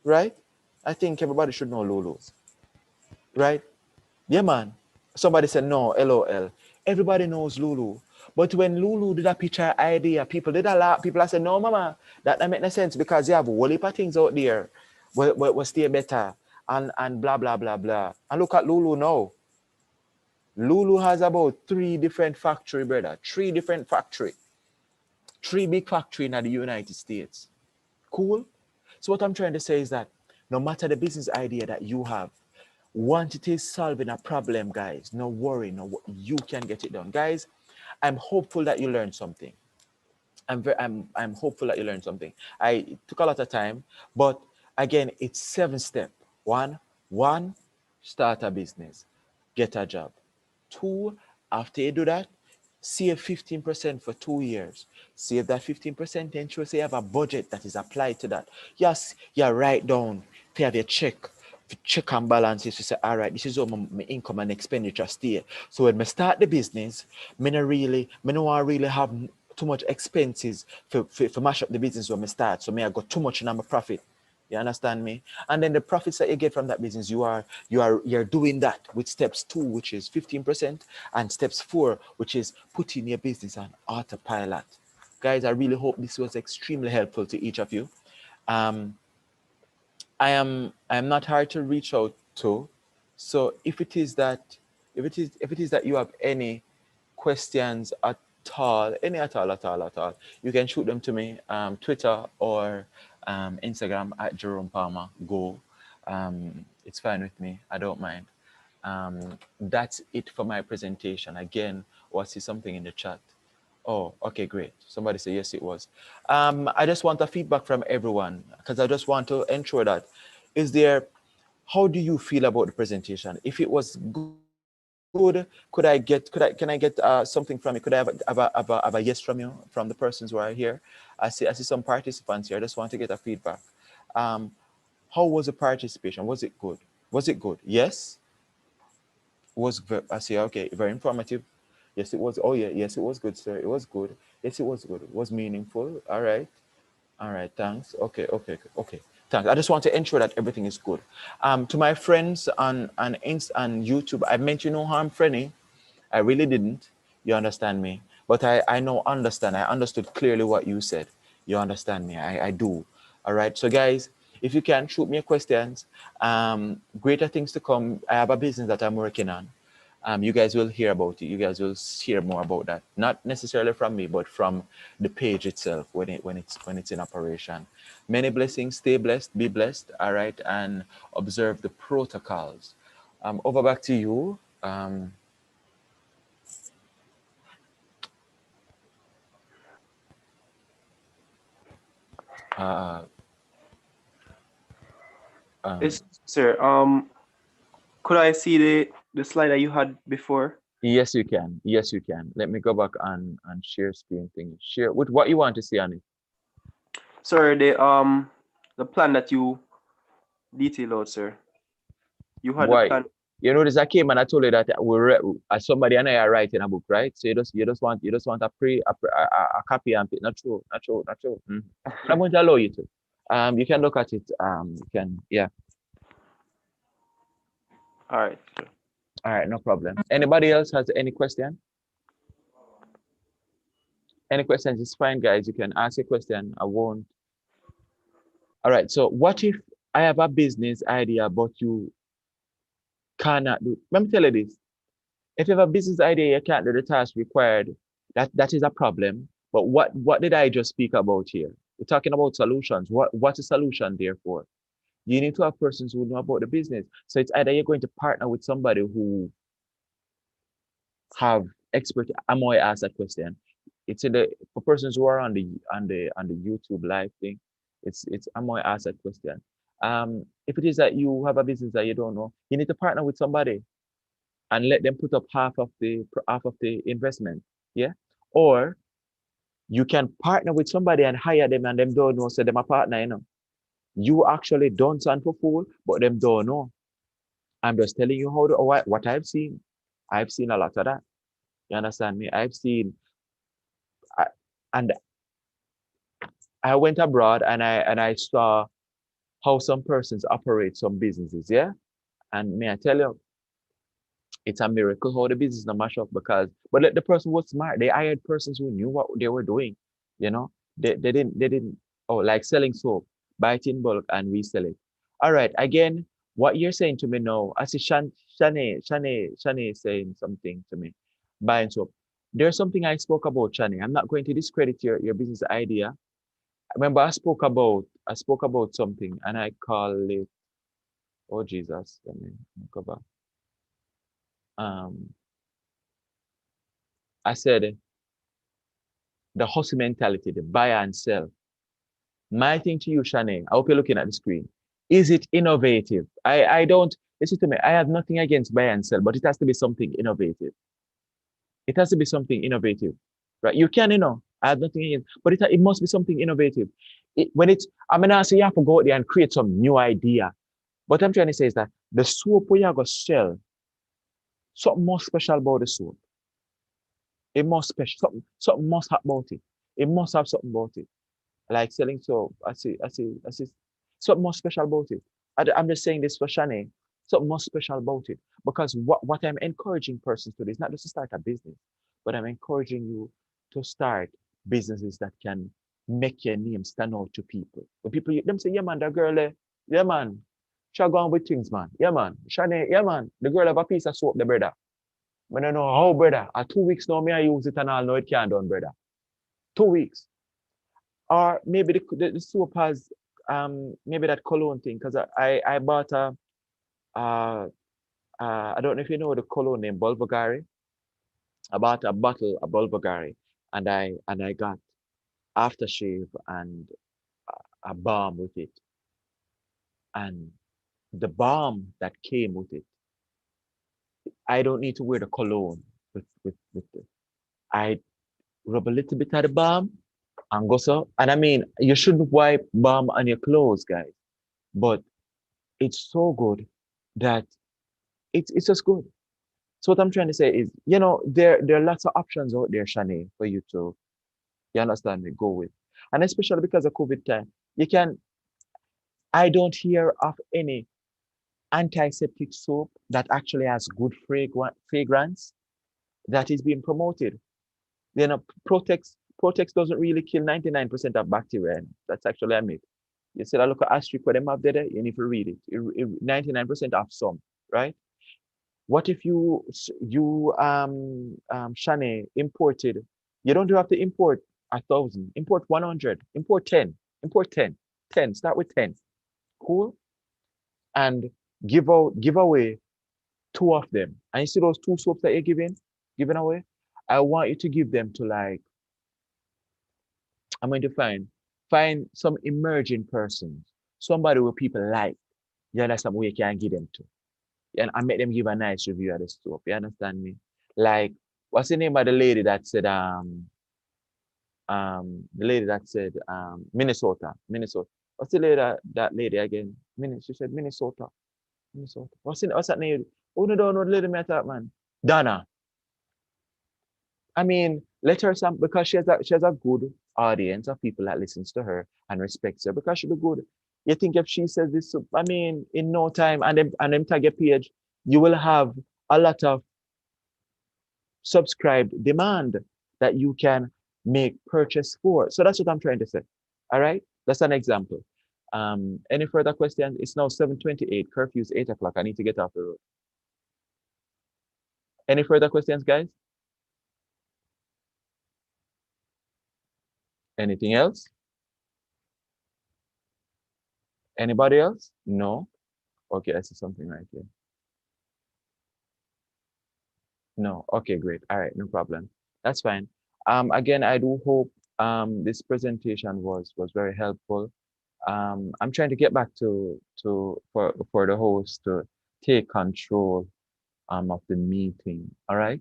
Right? I think everybody should know Lulu. Right? Yeah, man. Somebody said no, LOL. Everybody knows Lulu. But when Lulu did a picture idea, people did a lot. People said, no, mama, that make no sense because you have a whole heap of things out there where stay better and blah, blah, blah, blah. And look at Lulu now. Lulu has about 3 different factory, brother. 3 different factory. 3 big factory in the United States. Cool? So what I'm trying to say is that no matter the business idea that you have, once it is solving a problem, guys, no worry, you can get it done. Guys, I'm hopeful that you learned something. I'm hopeful that you learned something. It took a lot of time, but again, it's 7 steps. One, start a business, get a job. 2, after you do that, save 15% for 2 years. Save that 15%, ensure you have a budget that is applied to that. Yes, you write down, you have your check and balances to say, all right, this is how my income and expenditure stay. So when I start the business, I don't really have too much expenses for mash up the business when I start. So I got too much in my profit. You understand me? And then the profits that you get from that business, you're doing that with steps 2, which is 15%, and steps 4, which is putting your business on autopilot. Guys, I really hope this was extremely helpful to each of you. I am not hard to reach out to. So if it is that you have any questions at all, you can shoot them to me, Twitter or Instagram at Jerome Palmer Go. It's fine with me. I don't mind. That's it for my presentation. Again, I see something in the chat. Oh, okay, great. Somebody say yes, it was. I just want a feedback from everyone because I just want to ensure that how do you feel about the presentation? If it was good, can I get something from you? Could I have a yes from you, from the persons who are here? I see some participants here. I just want to get a feedback. How was the participation? Was it good? Was it good? Yes. I see. Okay, very informative. Yes, it was. Oh yeah, yes, it was good, sir. It was good. Yes, it was good. It was meaningful. All right. Thanks. Okay. Thanks. I just want to ensure that everything is good. To my friends on YouTube, I meant you no harm, Frenny. I really didn't. You understand me? But I know, understand. I understood clearly what you said. You understand me? I do. All right. So guys, if you can shoot me questions, greater things to come. I have a business that I'm working on. You guys will hear about it. You guys will hear more about that. Not necessarily from me, but from the page itself when it's in operation. Many blessings. Stay blessed. Be blessed. All right, and observe the protocols. Over back to you. Yes, sir. Could I see the slide that you had before? Yes, you can. Yes, you can. Let me go back and share screen thing. Share with what you want to see on it. Sir, the plan that you detailed out, sir. You had the Why? plan. You notice I came and I told you that as somebody and I are writing a book, right? So you just want a copy and not true. I'm going to allow you to. You can look at it. You can, yeah. All right. Sure. All right, no problem. Anybody else has any question? Any questions? It's fine, guys. You can ask a question. I won't. All right. So what if I have a business idea, but you cannot do? Let me tell you this. If you have a business idea, you can't do the task required. That is a problem. But what did I just speak about here? We're talking about solutions. What's a solution therefore? You need to have persons who know about the business. So it's either you're going to partner with somebody who have expert. I'm going to ask that question. It's for persons who are on the YouTube live thing. It's I'm going to ask that question. If it is that you have a business that you don't know, you need to partner with somebody and let them put up half of the investment. Yeah. Or you can partner with somebody and hire them and them don't know, so them a partner, you know. You actually don't stand for fool, but them don't know. I'm just telling you what I've seen. I've seen a lot of that. You understand me? I've seen, and I went abroad and I saw how some persons operate some businesses. Yeah. And may I tell you, it's a miracle how the business not mash up but the person was smart. They hired persons who knew what they were doing. You know, they didn't like selling soap, buy it in bulk and resell it. All right, again, what you're saying to me now, I see Shane saying something to me, buying soap. There's something I spoke about, Shane. I'm not going to discredit your business idea. Remember, I spoke about something and I call it, oh Jesus, let me go back. I said the hustle mentality, the buy and sell. My thing to you, Shanae, I hope you're looking at the screen. Is it innovative? I don't, listen to me, I have nothing against buy and sell, but it has to be something innovative. It has to be something innovative, right? You can, I have nothing against, but it must be something innovative. I'm gonna say you have to go out there and create some new idea. What I'm trying to say is that the soap we are going to sell, something more special about the soap. It must special, something must have about it. It must have something about it. Like selling soap, I see something more special about it. I'm just saying this for Shanae, something more special about it. Because what I'm encouraging persons to do is not just to start a business, but I'm encouraging you to start businesses that can make your name stand out to people. When people, them say, yeah man, that girl, yeah man, she go on with things, man. Yeah man, Shanae, yeah man, the girl have a piece of soap, the brother. I don't know how, brother. 2 weeks now, I use it and I'll know it can't done, brother. 2 weeks. Or maybe the soap has maybe that cologne thing, because I bought I don't know if you know the cologne named Bulgari. I bought a bottle of Bulgari and I got aftershave and a balm with it. And the balm that came with it, I don't need to wear the cologne with it. I rub a little bit of the balm and go so. And I mean, you shouldn't wipe balm on your clothes, guys. But it's so good that it's just good. So what I'm trying to say is, there are lots of options out there, Shanae, for you to, you understand me, go with. And especially because of COVID time, you can, I don't hear of any antiseptic soap that actually has good fragrance that is being promoted. You know, Protex doesn't really kill 99% of bacteria. And that's actually a myth. You see, I look at asterisk where them have there, you need to read it. 99% of some, right? What if Shane imported? You don't have to import 1,000. Import 100. Import 10. Import 10. 10. Start with 10. Cool. And give away two of them. And you see those two soaps that you're giving away? I want you to give them to, like, I'm going to find some emerging persons, somebody who people like. You understand where you can give them to. And make them give a nice review of the soap. You understand me? Like, what's the name of the lady that said Minnesota. What's the lady that lady again? She said Minnesota. What's that name? Oh, no, don't know the lady me talk, man. Donna. I mean, let her some, because she has a good audience of people that listens to her and respects her because she do good. You think if she says this, I mean, in no time, and them tag your page, you will have a lot of subscribed demand that you can make purchase for. So that's what I'm trying to say. All right, that's an example. Any further questions? It's now 7:28. Curfew's 8 o'clock. I need to get off the road. Any further questions, guys? Anything else? Anybody else? No? Okay, I see something right here. No. Okay, great. All right, no problem. That's fine. Again, I do hope this presentation was very helpful. I'm trying to get back for the host to take control of the meeting. All right.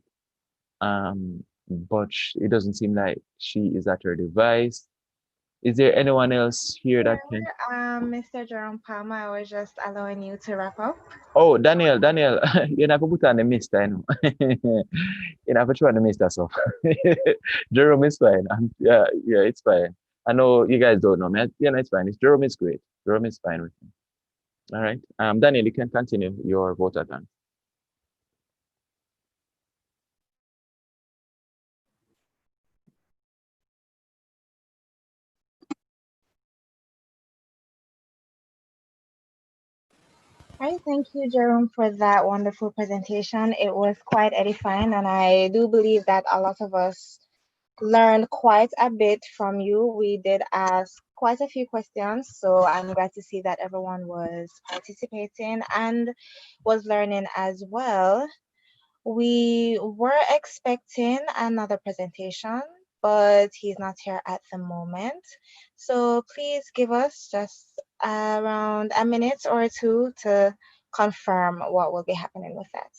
But it doesn't seem like she is at her device. Is there anyone else here that can? Mr. Jerome Palmer, I was just allowing you to wrap up. Oh, Daniel, you never put on the mister, I know. You never try to miss that stuff. Jerome is fine. Yeah, it's fine. I know you guys don't know me. Yeah, no, it's fine. Jerome is great. Jerome is fine with me. All right. Daniel, you can continue your vote attempt. All right, thank you, Jerome, for that wonderful presentation. It was quite edifying, and I do believe that a lot of us learned quite a bit from you. We did ask quite a few questions, so I'm glad to see that everyone was participating and was learning as well. We were expecting another presentation, but he's not here at the moment. So please give us just around a minute or two to confirm what will be happening with that.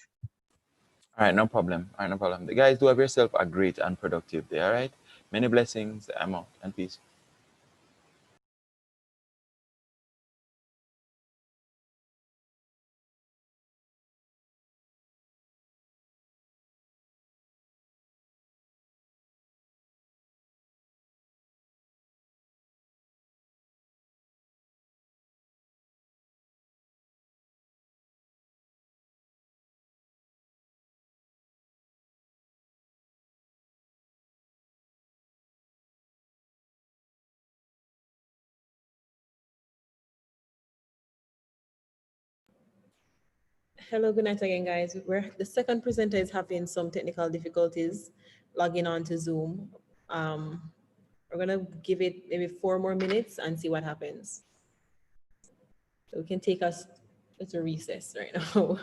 All right, no problem. All right, no problem. The guys, do have yourself a great and productive day. All right. Many blessings. I'm out, and peace. Hello, good night again, guys. The second presenter is having some technical difficulties logging on to Zoom. We're gonna give it maybe 4 more minutes and see what happens. So we can take us to recess right now.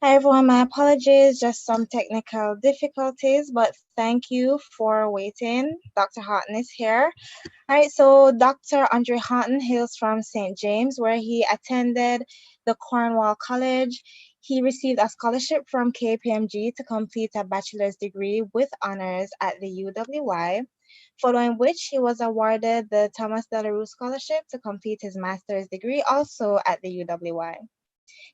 Hi everyone, my apologies, just some technical difficulties, but thank you for waiting. Dr. Houghton is here. All right, so Dr. Andre Houghton hails from St. James, where he attended the Cornwall College. He received a scholarship from KPMG to complete a bachelor's degree with honors at the UWY, following which he was awarded the Thomas Delarue Scholarship to complete his master's degree also at the UWY.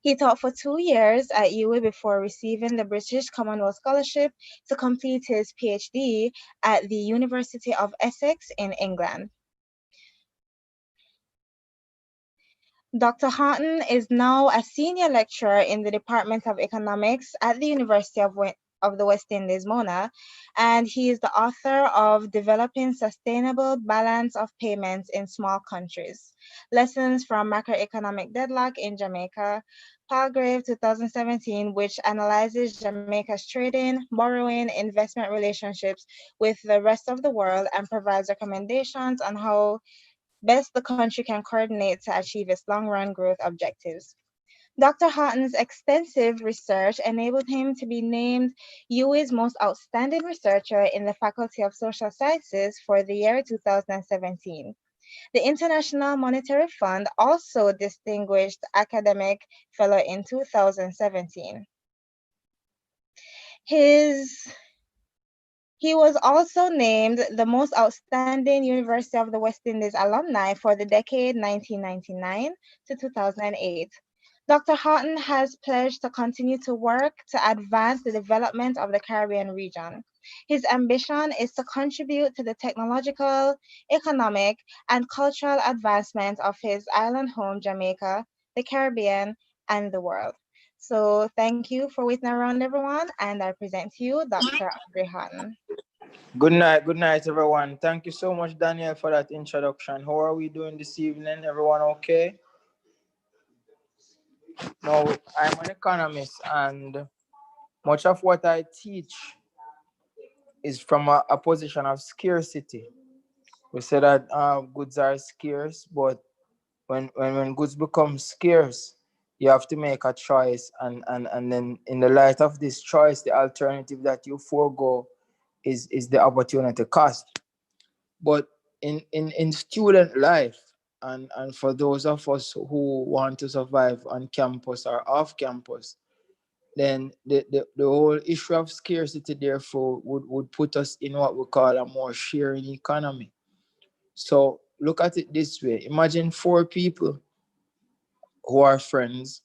He taught for 2 years at UWI before receiving the British Commonwealth Scholarship to complete his PhD at the University of Essex in England. Dr. Houghton is now a senior lecturer in the Department of Economics at the University of the West Indies, Mona, and he is the author of Developing Sustainable Balance of Payments in Small Countries, Lessons from Macroeconomic Deadlock in Jamaica, Palgrave 2017, which analyzes Jamaica's trading, borrowing, investment relationships with the rest of the world and provides recommendations on how best the country can coordinate to achieve its long-run growth objectives. Dr. Houghton's extensive research enabled him to be named UWI's most outstanding researcher in the Faculty of Social Sciences for the year 2017. The International Monetary Fund also distinguished academic fellow in 2017. He was also named the most outstanding University of the West Indies alumni for the decade 1999 to 2008. Dr. Houghton has pledged to continue to work to advance the development of the Caribbean region. His ambition is to contribute to the technological, economic, and cultural advancement of his island home, Jamaica, the Caribbean, and the world. So thank you for waiting around, everyone, and I present to you Dr. Andre Houghton. Good night, everyone. Thank you so much, Daniel, for that introduction. How are we doing this evening? Everyone okay? Now, I'm an economist, and much of what I teach is from a position of scarcity. We say that goods are scarce, but when goods become scarce, you have to make a choice, and then in the light of this choice, the alternative that you forego is the opportunity cost. But in student life, and for those of us who want to survive on campus or off campus, then the whole issue of scarcity therefore would put us in what we call a more sharing economy. So look at it this way. Imagine 4 people who are friends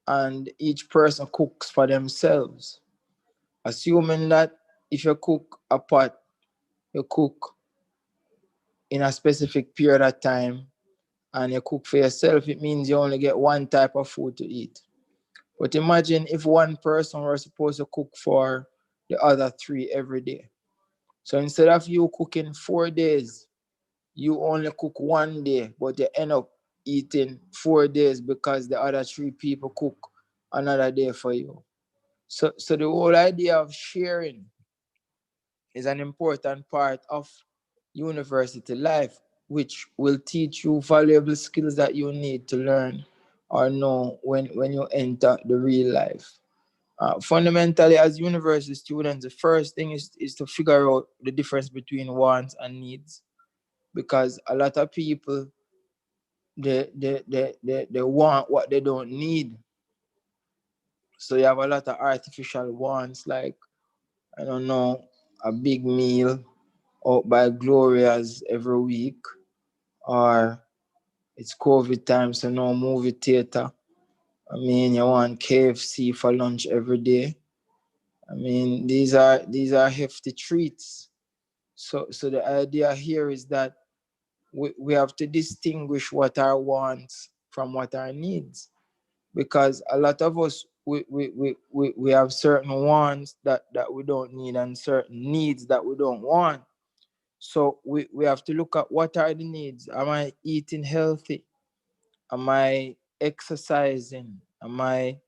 and each person cooks for themselves. Assuming that if you cook a pot, you cook in a specific period of time and you cook for yourself, it means you only get one type of food to eat. But imagine if one person were supposed to cook for the other 3 every day. So instead of you cooking 4 days, you only cook 1 day, but you end up eating 4 days because the other 3 people cook another day for you. So the whole idea of sharing is an important part of university life, which will teach you valuable skills that you need to learn or know when you enter the real life. Fundamentally, as university students, the first thing is to figure out the difference between wants and needs, because a lot of people they want what they don't need. So you have a lot of artificial wants, like, I don't know, a big meal out by Gloria's every week, or it's COVID time, so no movie theater. I mean, you want KFC for lunch every day. I mean, these are hefty treats. So the idea here is that we have to distinguish what our wants from what our needs, because a lot of us we have certain wants that we don't need and certain needs that we don't want. So we have to look at what are the needs. Am I eating healthy? Am I exercising? Am I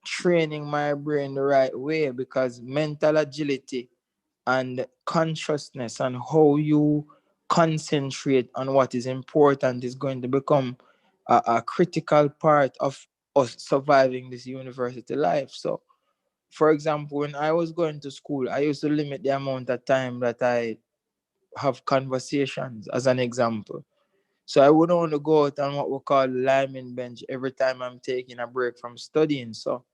training my brain the right way? Because mental agility and consciousness and how you concentrate on what is important is going to become a critical part of us surviving this university life. So, for example, when I was going to school, I used to limit the amount of time that I have conversations, as an example. So I would only go out on what we call lineman bench every time I'm taking a break from studying. So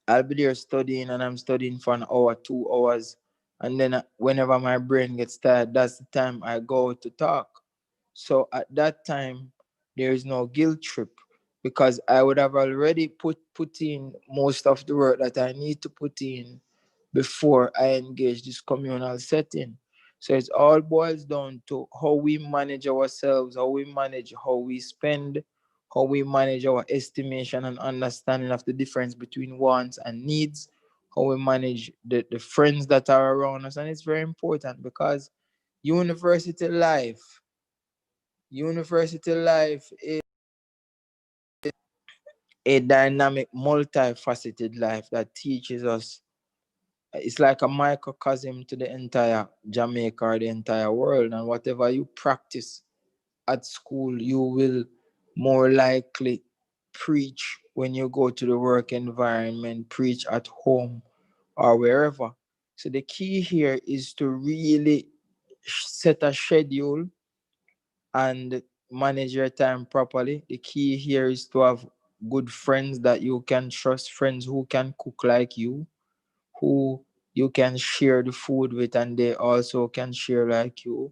I'll be there studying, and I'm studying for an hour, 2 hours. And then whenever my brain gets tired, that's the time I go out to talk. So at that time, there is no guilt trip, because I would have already put in most of the work that I need to put in before I engage this communal setting. So it all boils down to how we manage ourselves, how we manage how we spend, how we manage our estimation and understanding of the difference between wants and needs, how we manage the friends that are around us. And it's very important, because university life, university life is a dynamic, multifaceted life that teaches us. It's like a microcosm to the entire Jamaica or the entire world. And whatever you practice at school, you will more likely preach when you go to the work environment, preach at home or wherever. So the key here is to really set a schedule and manage your time properly. The key here is to have good friends that you can trust, friends who can cook like you, who you can share the food with, and they also can share like you.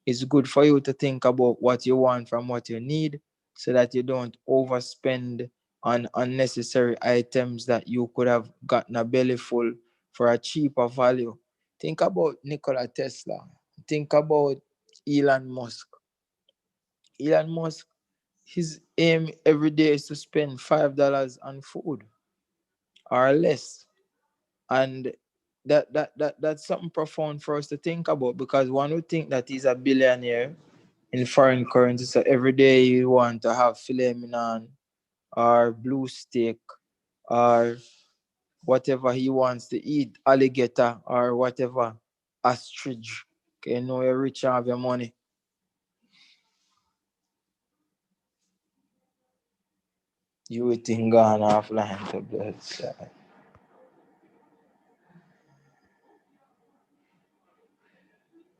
It's good for you to think about what you want from what you need, so that you don't overspend on unnecessary items that you could have gotten a belly full for a cheaper value. Think about Nikola Tesla. Think about Elon Musk. Elon Musk, his aim every day is to spend $5 on food or less. And that's something profound for us to think about, because one would think that he's a billionaire in foreign currency. So every day you want to have filet mignon or blue steak or whatever he wants to eat, alligator or whatever, ostrich. Okay, you know you're rich and have your money. You think gone offline to blood side.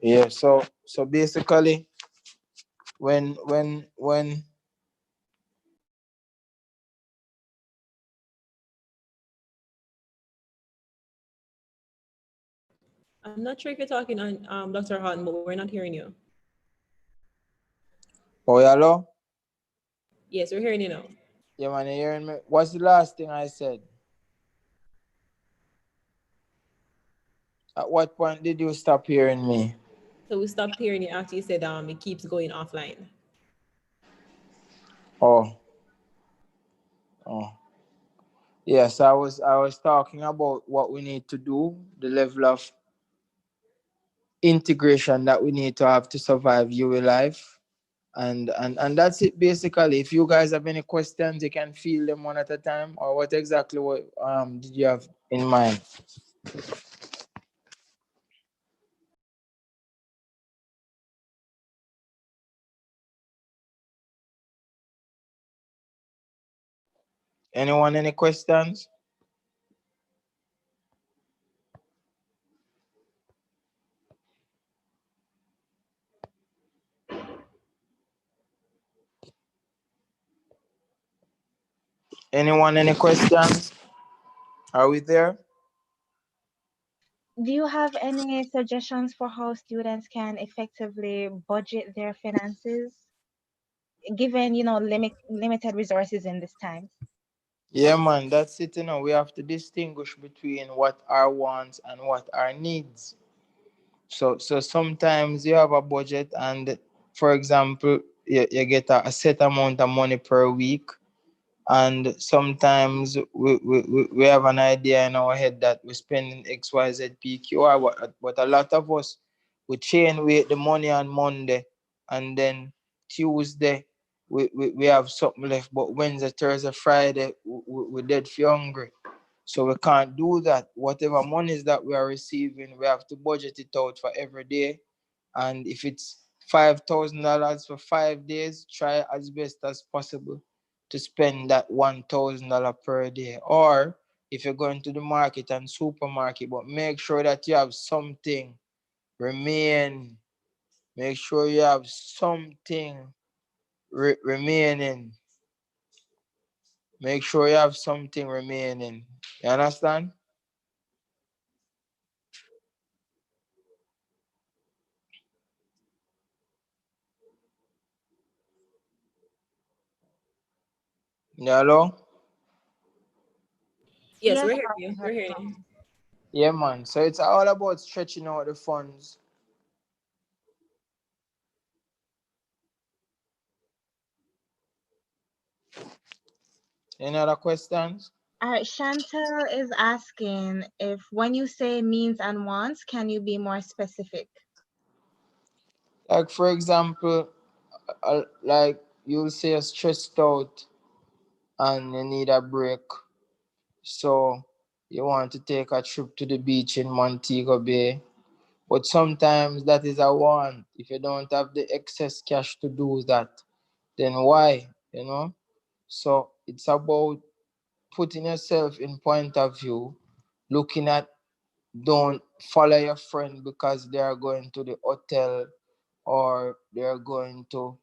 Yeah, so basically when I'm not sure if you're talking on Dr. Houghton, but we're not hearing you. oh hello? Yes, we're hearing you now. Yeah man, you hearing me? What's the last thing I said? At what point did you stop hearing me? So we stopped hearing you after you said it keeps going offline. Oh, oh. Yes, I was talking about what we need to do, the level of integration that we need to have to survive UA life. And that's it basically. If you guys have any questions, you can field them one at a time. Or what exactly what did you have in mind? Anyone any questions? Anyone any questions? Are we there? Do you have any suggestions for how students can effectively budget their finances, given limited resources in this time? Yeah, man, that's it. We have to distinguish between what are wants and what are needs. So sometimes you have a budget, and for example, you get a set amount of money per week, and sometimes we have an idea in our head that we're spending XYZ PQR, but a lot of us, we chain weight the money on Monday, and then Tuesday we have something left, but Wednesday, Thursday, Friday we're dead for hungry. So we can't do that. Whatever monies that we are receiving, we have to budget it out for every day. And if it's $5,000 for 5 days, try as best as possible to spend that $1,000 per day. Or if you're going to the market and supermarket, but make sure that you have something remain. Make sure you have something remaining. Make sure you have something remaining. You understand? Hello? Yes, Yes, we're hearing you. We're hearing you. Yeah, man. So it's all about stretching out the funds. Any other questions? All right, Chantel is asking if when you say means and wants, can you be more specific? Like, for example, like you'll say you're stressed out and you need a break. So you want to take a trip to the beach in Montego Bay. But sometimes that is a want. If you don't have the excess cash to do that, then why? You know? So it's about putting yourself in point of view, looking at, don't follow your friend because they are going to the hotel or they're going to,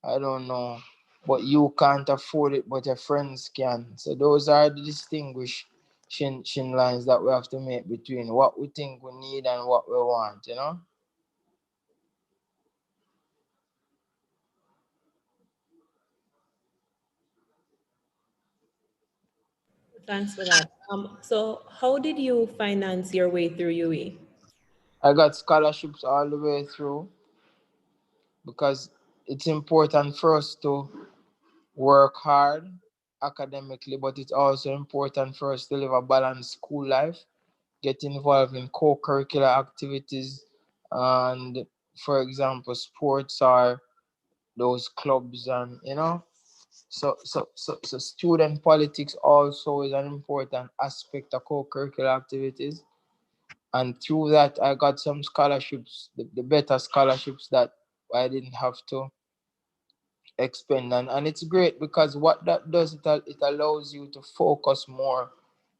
I don't know, but you can't afford it, but your friends can. So those are the distinguishing lines that we have to make between what we think we need and what we want, you know? Thanks for that. So how did you finance your way through UE? I got scholarships all the way through because it's important for us to work hard academically, but it's also important for us to live a balanced school life, get involved in co-curricular activities, and for example, sports are those clubs, and you know, so student politics also is an important aspect of co-curricular activities. And through that, I got some scholarships, the better scholarships that I didn't have to expend. And it's great because what that does, it allows you to focus more.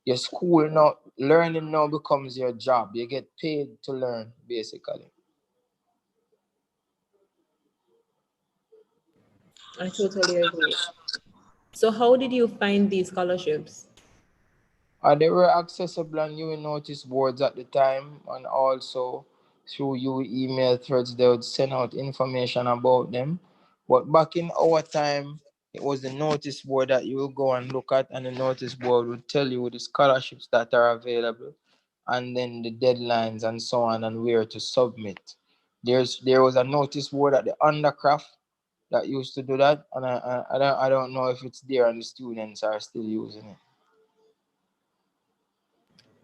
Your school now, learning now becomes your job. You get paid to learn, basically. I totally agree. So how did you find these scholarships? They were accessible on UE notice boards at the time, and also through UE email threads, they would send out information about them. But back in our time, it was the notice board that you would go and look at, and the notice board would tell you the scholarships that are available, and then the deadlines and so on, and where to submit. There was a notice board at the Undercraft that used to do that, and I don't know if it's there and the students are still using it.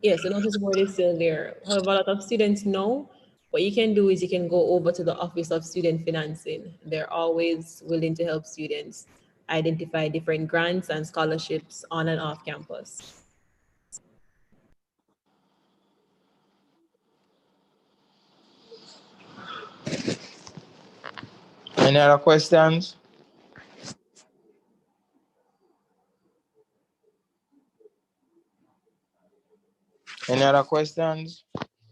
Yes, the notice board is still there. However, a lot of students know what you can do is you can go over to the Office of Student Financing. They're always willing to help students identify different grants and scholarships on and off campus. Any other questions? Any other questions?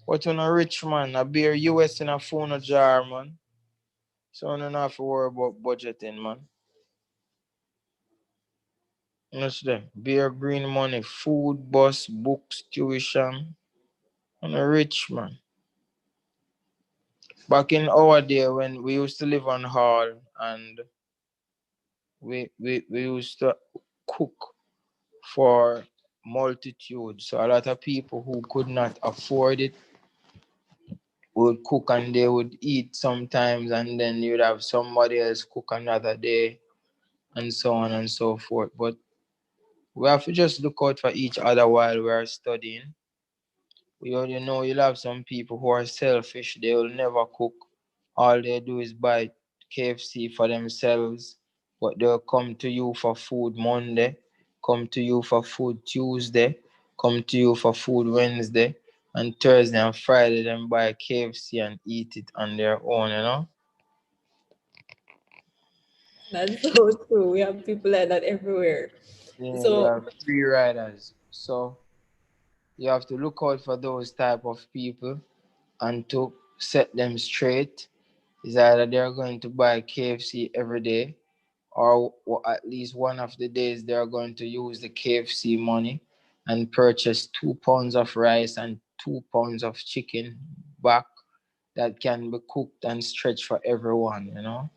What on a rich man? A beer US in a phone a jar, man. So I don't have to worry about budgeting, man. What's that? Beer, green money, food, bus, books, tuition. I'm a rich man. Back in our day when we used to live on hall and we used to cook for multitudes. So a lot of people who could not afford it would cook and they would eat sometimes, and then you'd have somebody else cook another day, and so on and so forth. But we have to just look out for each other while we are studying. We already know you'll have some people who are selfish, they will never cook. All they do is buy KFC for themselves, but they'll come to you for food Monday, come to you for food Tuesday, come to you for food Wednesday, and Thursday and Friday, then buy KFC and eat it on their own, you know? That's so true. We have people like that everywhere. Yeah, we So have free riders. So you have to look out for those type of people and to set them straight. Is either they're going to buy KFC every day, or at least one of the days they're going to use the KFC money and purchase 2 pounds of rice and 2 pounds of chicken back that can be cooked and stretched for everyone, you know?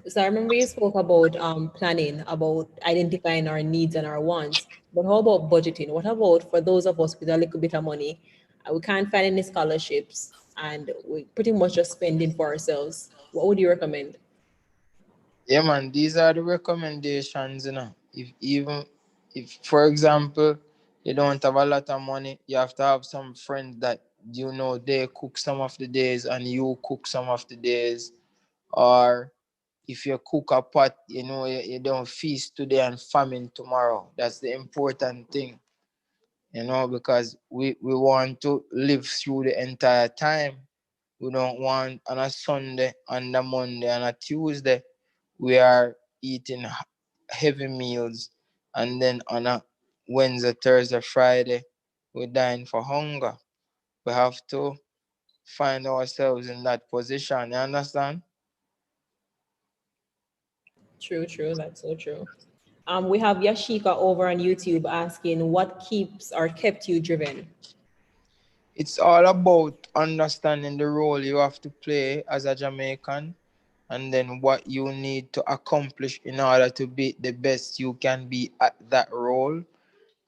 So I remember you spoke about planning, about identifying our needs and our wants. But how about budgeting? What about for those of us with a little bit of money? We can't find any scholarships and we pretty much just spending for ourselves. What would you recommend? Yeah, man, these are the recommendations, you know. If for example, you don't have a lot of money, you have to have some friends that you know they cook some of the days and you cook some of the days. Or if you cook a pot, you know, you don't feast today and famine tomorrow. That's the important thing, you know, because we want to live through the entire time. We don't want on a Sunday, on a Monday, and a Tuesday, we are eating heavy meals. And then on a Wednesday, Thursday, Friday, we're dying for hunger. We have to find ourselves in that position. You understand? True, true. That's so true. We have Yashika over on YouTube asking what keeps or kept you driven. It's all about understanding the role you have to play as a Jamaican, and then what you need to accomplish in order to be the best you can be at that role.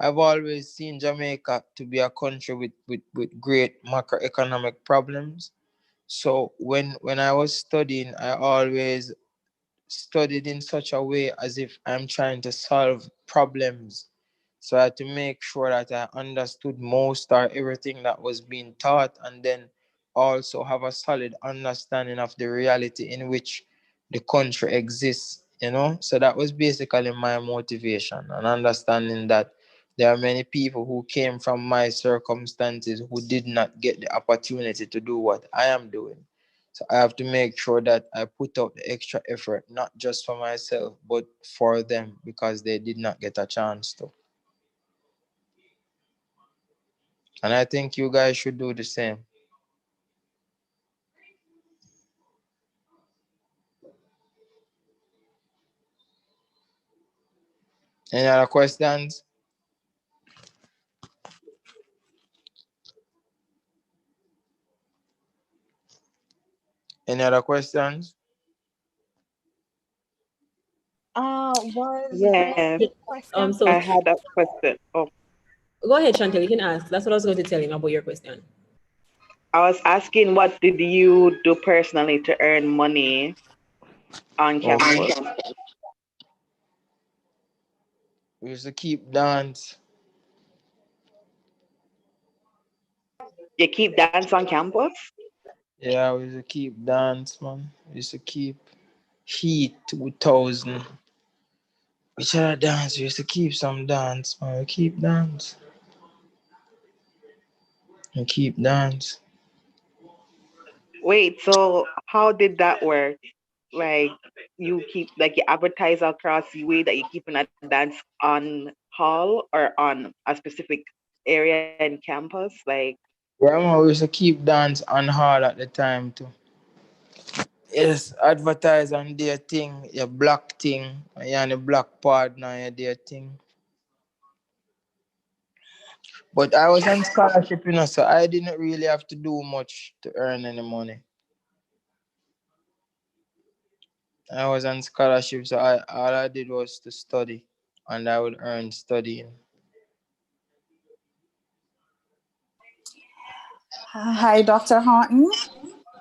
I've always seen Jamaica to be a country with great macroeconomic problems. So when I was studying, I always studied in such a way as if I'm trying to solve problems. So I had to make sure that I understood most or everything that was being taught, and then also have a solid understanding of the reality in which the country exists, you know? So that was basically my motivation, and understanding that there are many people who came from my circumstances who did not get the opportunity to do what I am doing. So I have to make sure that I put out the extra effort, not just for myself, but for them because they did not get a chance to. And I think you guys should do the same. Any other questions? Any other questions? Was there Yes, a question? I So had a question. Oh, go ahead, Chantel, you can ask. That's what I was going to tell him about your question. I was asking what did you do personally to earn money on Okay. campus? We used to keep dance. You keep dance on campus? Yeah, we used to keep dance, man. We used to keep Heat 2000. Which other dance? We used to keep some dance, man. We keep dance. We keep dance. Wait, so how did that work? Like you advertise across the way that you keeping a dance on hall or on a specific area in campus? Like Yeah, man, we used to keep dance on hall at the time too. Yes, advertise on their thing, your black thing, you on the black partner, your their thing. But I was on scholarship, you know, so I didn't really have to do much to earn any money. I was on scholarship, so all I did was to study, and I would earn studying. Hi, Dr. Horton.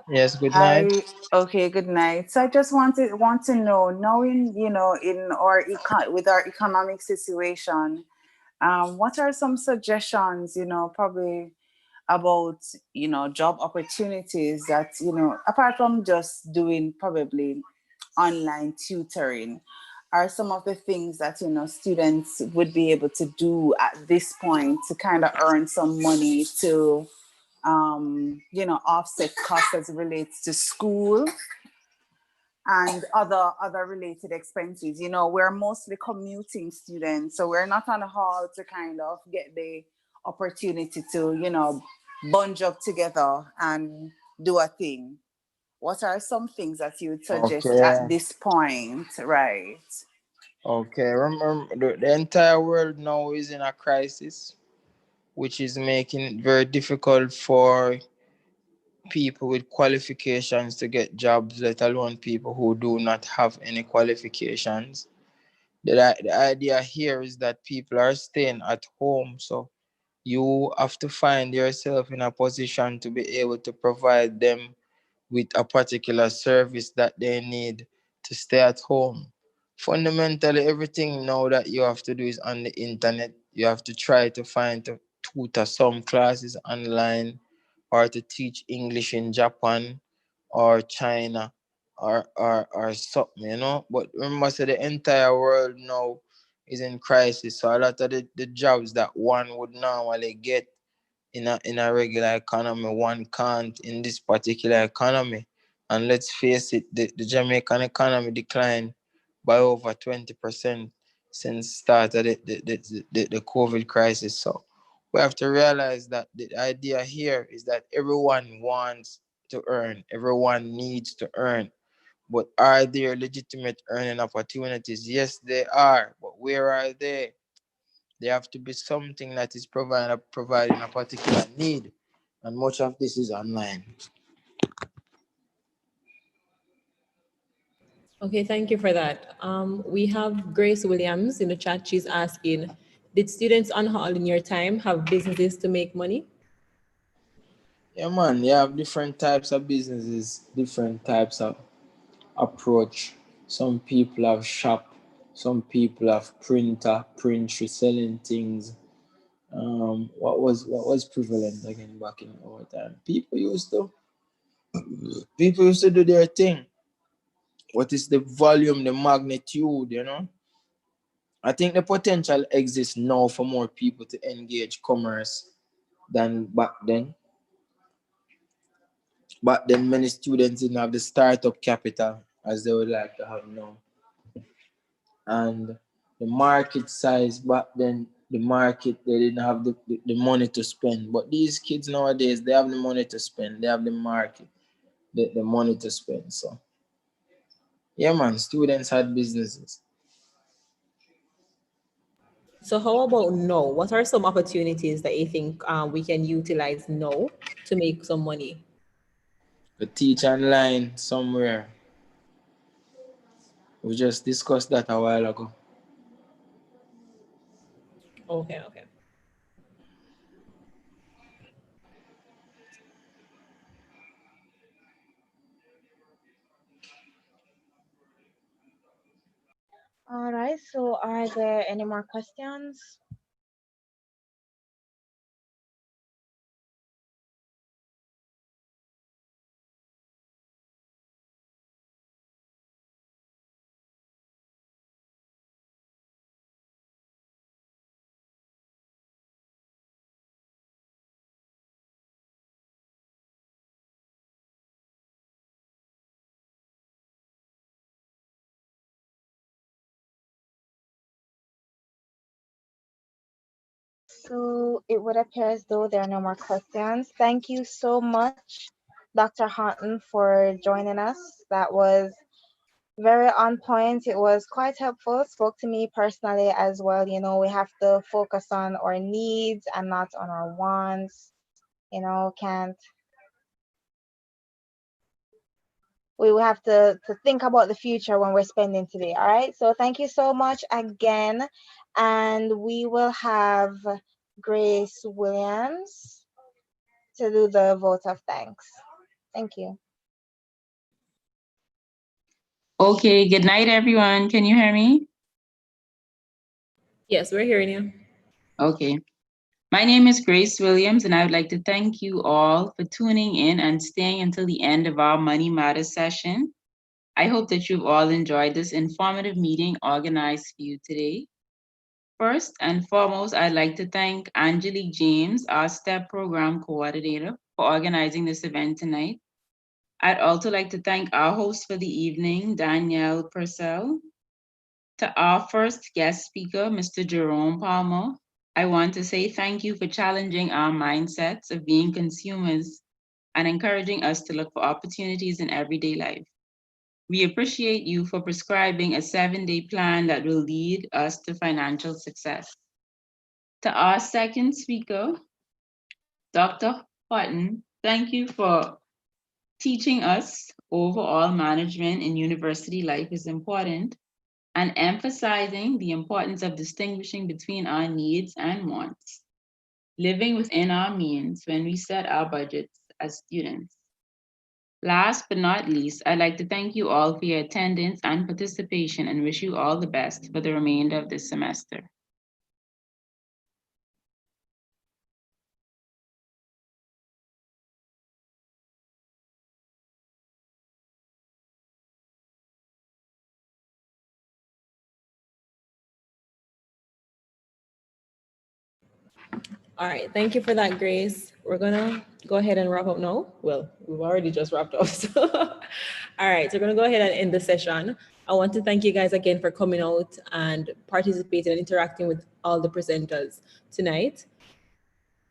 Yes, good night. Okay, good night. So I just want to know, knowing, in our with our economic situation, what are some suggestions, probably about, job opportunities that, apart from just doing probably online tutoring, are some of the things that, students would be able to do at this point to kind of earn some money to offset costs as it relates to school and other related expenses. We're mostly commuting students, so we're not on a hall to kind of get the opportunity to, bunch up together and do a thing. What are some things that you would suggest at this point, right? Okay, remember the entire world now is in a crisis, which is making it very difficult for people with qualifications to get jobs, let alone people who do not have any qualifications. The idea here is that people are staying at home, so you have to find yourself in a position to be able to provide them with a particular service that they need to stay at home. Fundamentally, everything now that you have to do is on the internet. You have to try to find to tutor some classes online or to teach English in Japan or China or something. But remember, so the entire world now is in crisis. So a lot of the jobs that one would normally get in a regular economy, one can't in this particular economy. And let's face it, the Jamaican economy declined by over 20% since start of the COVID crisis. So we have to realize that the idea here is that everyone wants to earn, everyone needs to earn. But are there legitimate earning opportunities? Yes, they are. But where are they? There have to be something that is providing a particular need. And much of this is online. Okay, thank you for that. We have Grace Williams in the chat. She's asking, did students on Hall in your time have businesses to make money? Yeah, man, you have different types of businesses, different types of approach. Some people have shop, some people have printry selling things. What was prevalent again back in our time? People used to do their thing. What is the volume, the magnitude, I think the potential exists now for more people to engage commerce than back then. Back then, many students didn't have the startup capital as they would like to have now. And the market size back then, they didn't have the money to spend. But these kids nowadays, they have the money to spend. They have the market, the money to spend. So, yeah, man, students had businesses. So how about now? What are some opportunities that you think we can utilize now to make some money? To teach online somewhere. We just discussed that a while ago. Okay. All right, so are there any more questions? So it would appear as though there are no more questions. Thank you so much, Dr. Houghton, for joining us. That was very on point. It was quite helpful. Spoke to me personally as well. We have to focus on our needs and not on our wants. We will have to think about the future when we're spending today. All right. So thank you so much again. And we will have Grace Williams to do the vote of thanks. Thank you. Okay, good night, everyone. Can you hear me? Yes, we're hearing you. Okay. My name is Grace Williams, and I would like to thank you all for tuning in and staying until the end of our Money Matters session. I hope that you've all enjoyed this informative meeting organized for you today. First and foremost, I'd like to thank Angelique James, our STEP program coordinator, for organizing this event tonight. I'd also like to thank our host for the evening, Danielle Purcell. To our first guest speaker, Mr. Jerome Palmer, I want to say thank you for challenging our mindsets of being consumers and encouraging us to look for opportunities in everyday life. We appreciate you for prescribing a 7-day plan that will lead us to financial success. To our second speaker, Dr. Houghton, thank you for teaching us overall management in university life is important and emphasizing the importance of distinguishing between our needs and wants, living within our means when we set our budgets as students. Last but not least, I'd like to thank you all for your attendance and participation and wish you all the best for the remainder of this semester. All right, thank you for that, Grace. We're gonna go ahead and wrap up now. Well, we've already just wrapped up. So, all right, so we're gonna go ahead and end the session. I want to thank you guys again for coming out and participating and interacting with all the presenters tonight.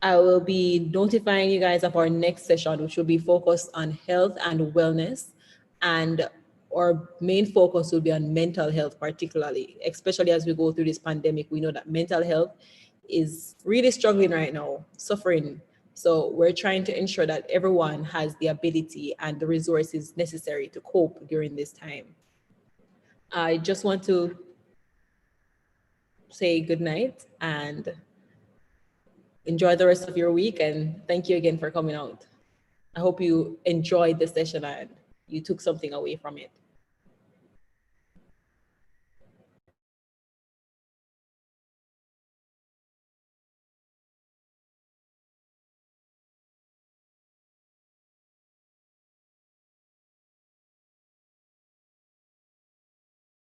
I will be notifying you guys of our next session, which will be focused on health and wellness. And our main focus will be on mental health, particularly, especially as we go through this pandemic. We know that mental health is really struggling right now, suffering. So we're trying to ensure that everyone has the ability and the resources necessary to cope during this time. I just want to say good night and enjoy the rest of your week. And thank you again for coming out. I hope you enjoyed the session and you took something away from it.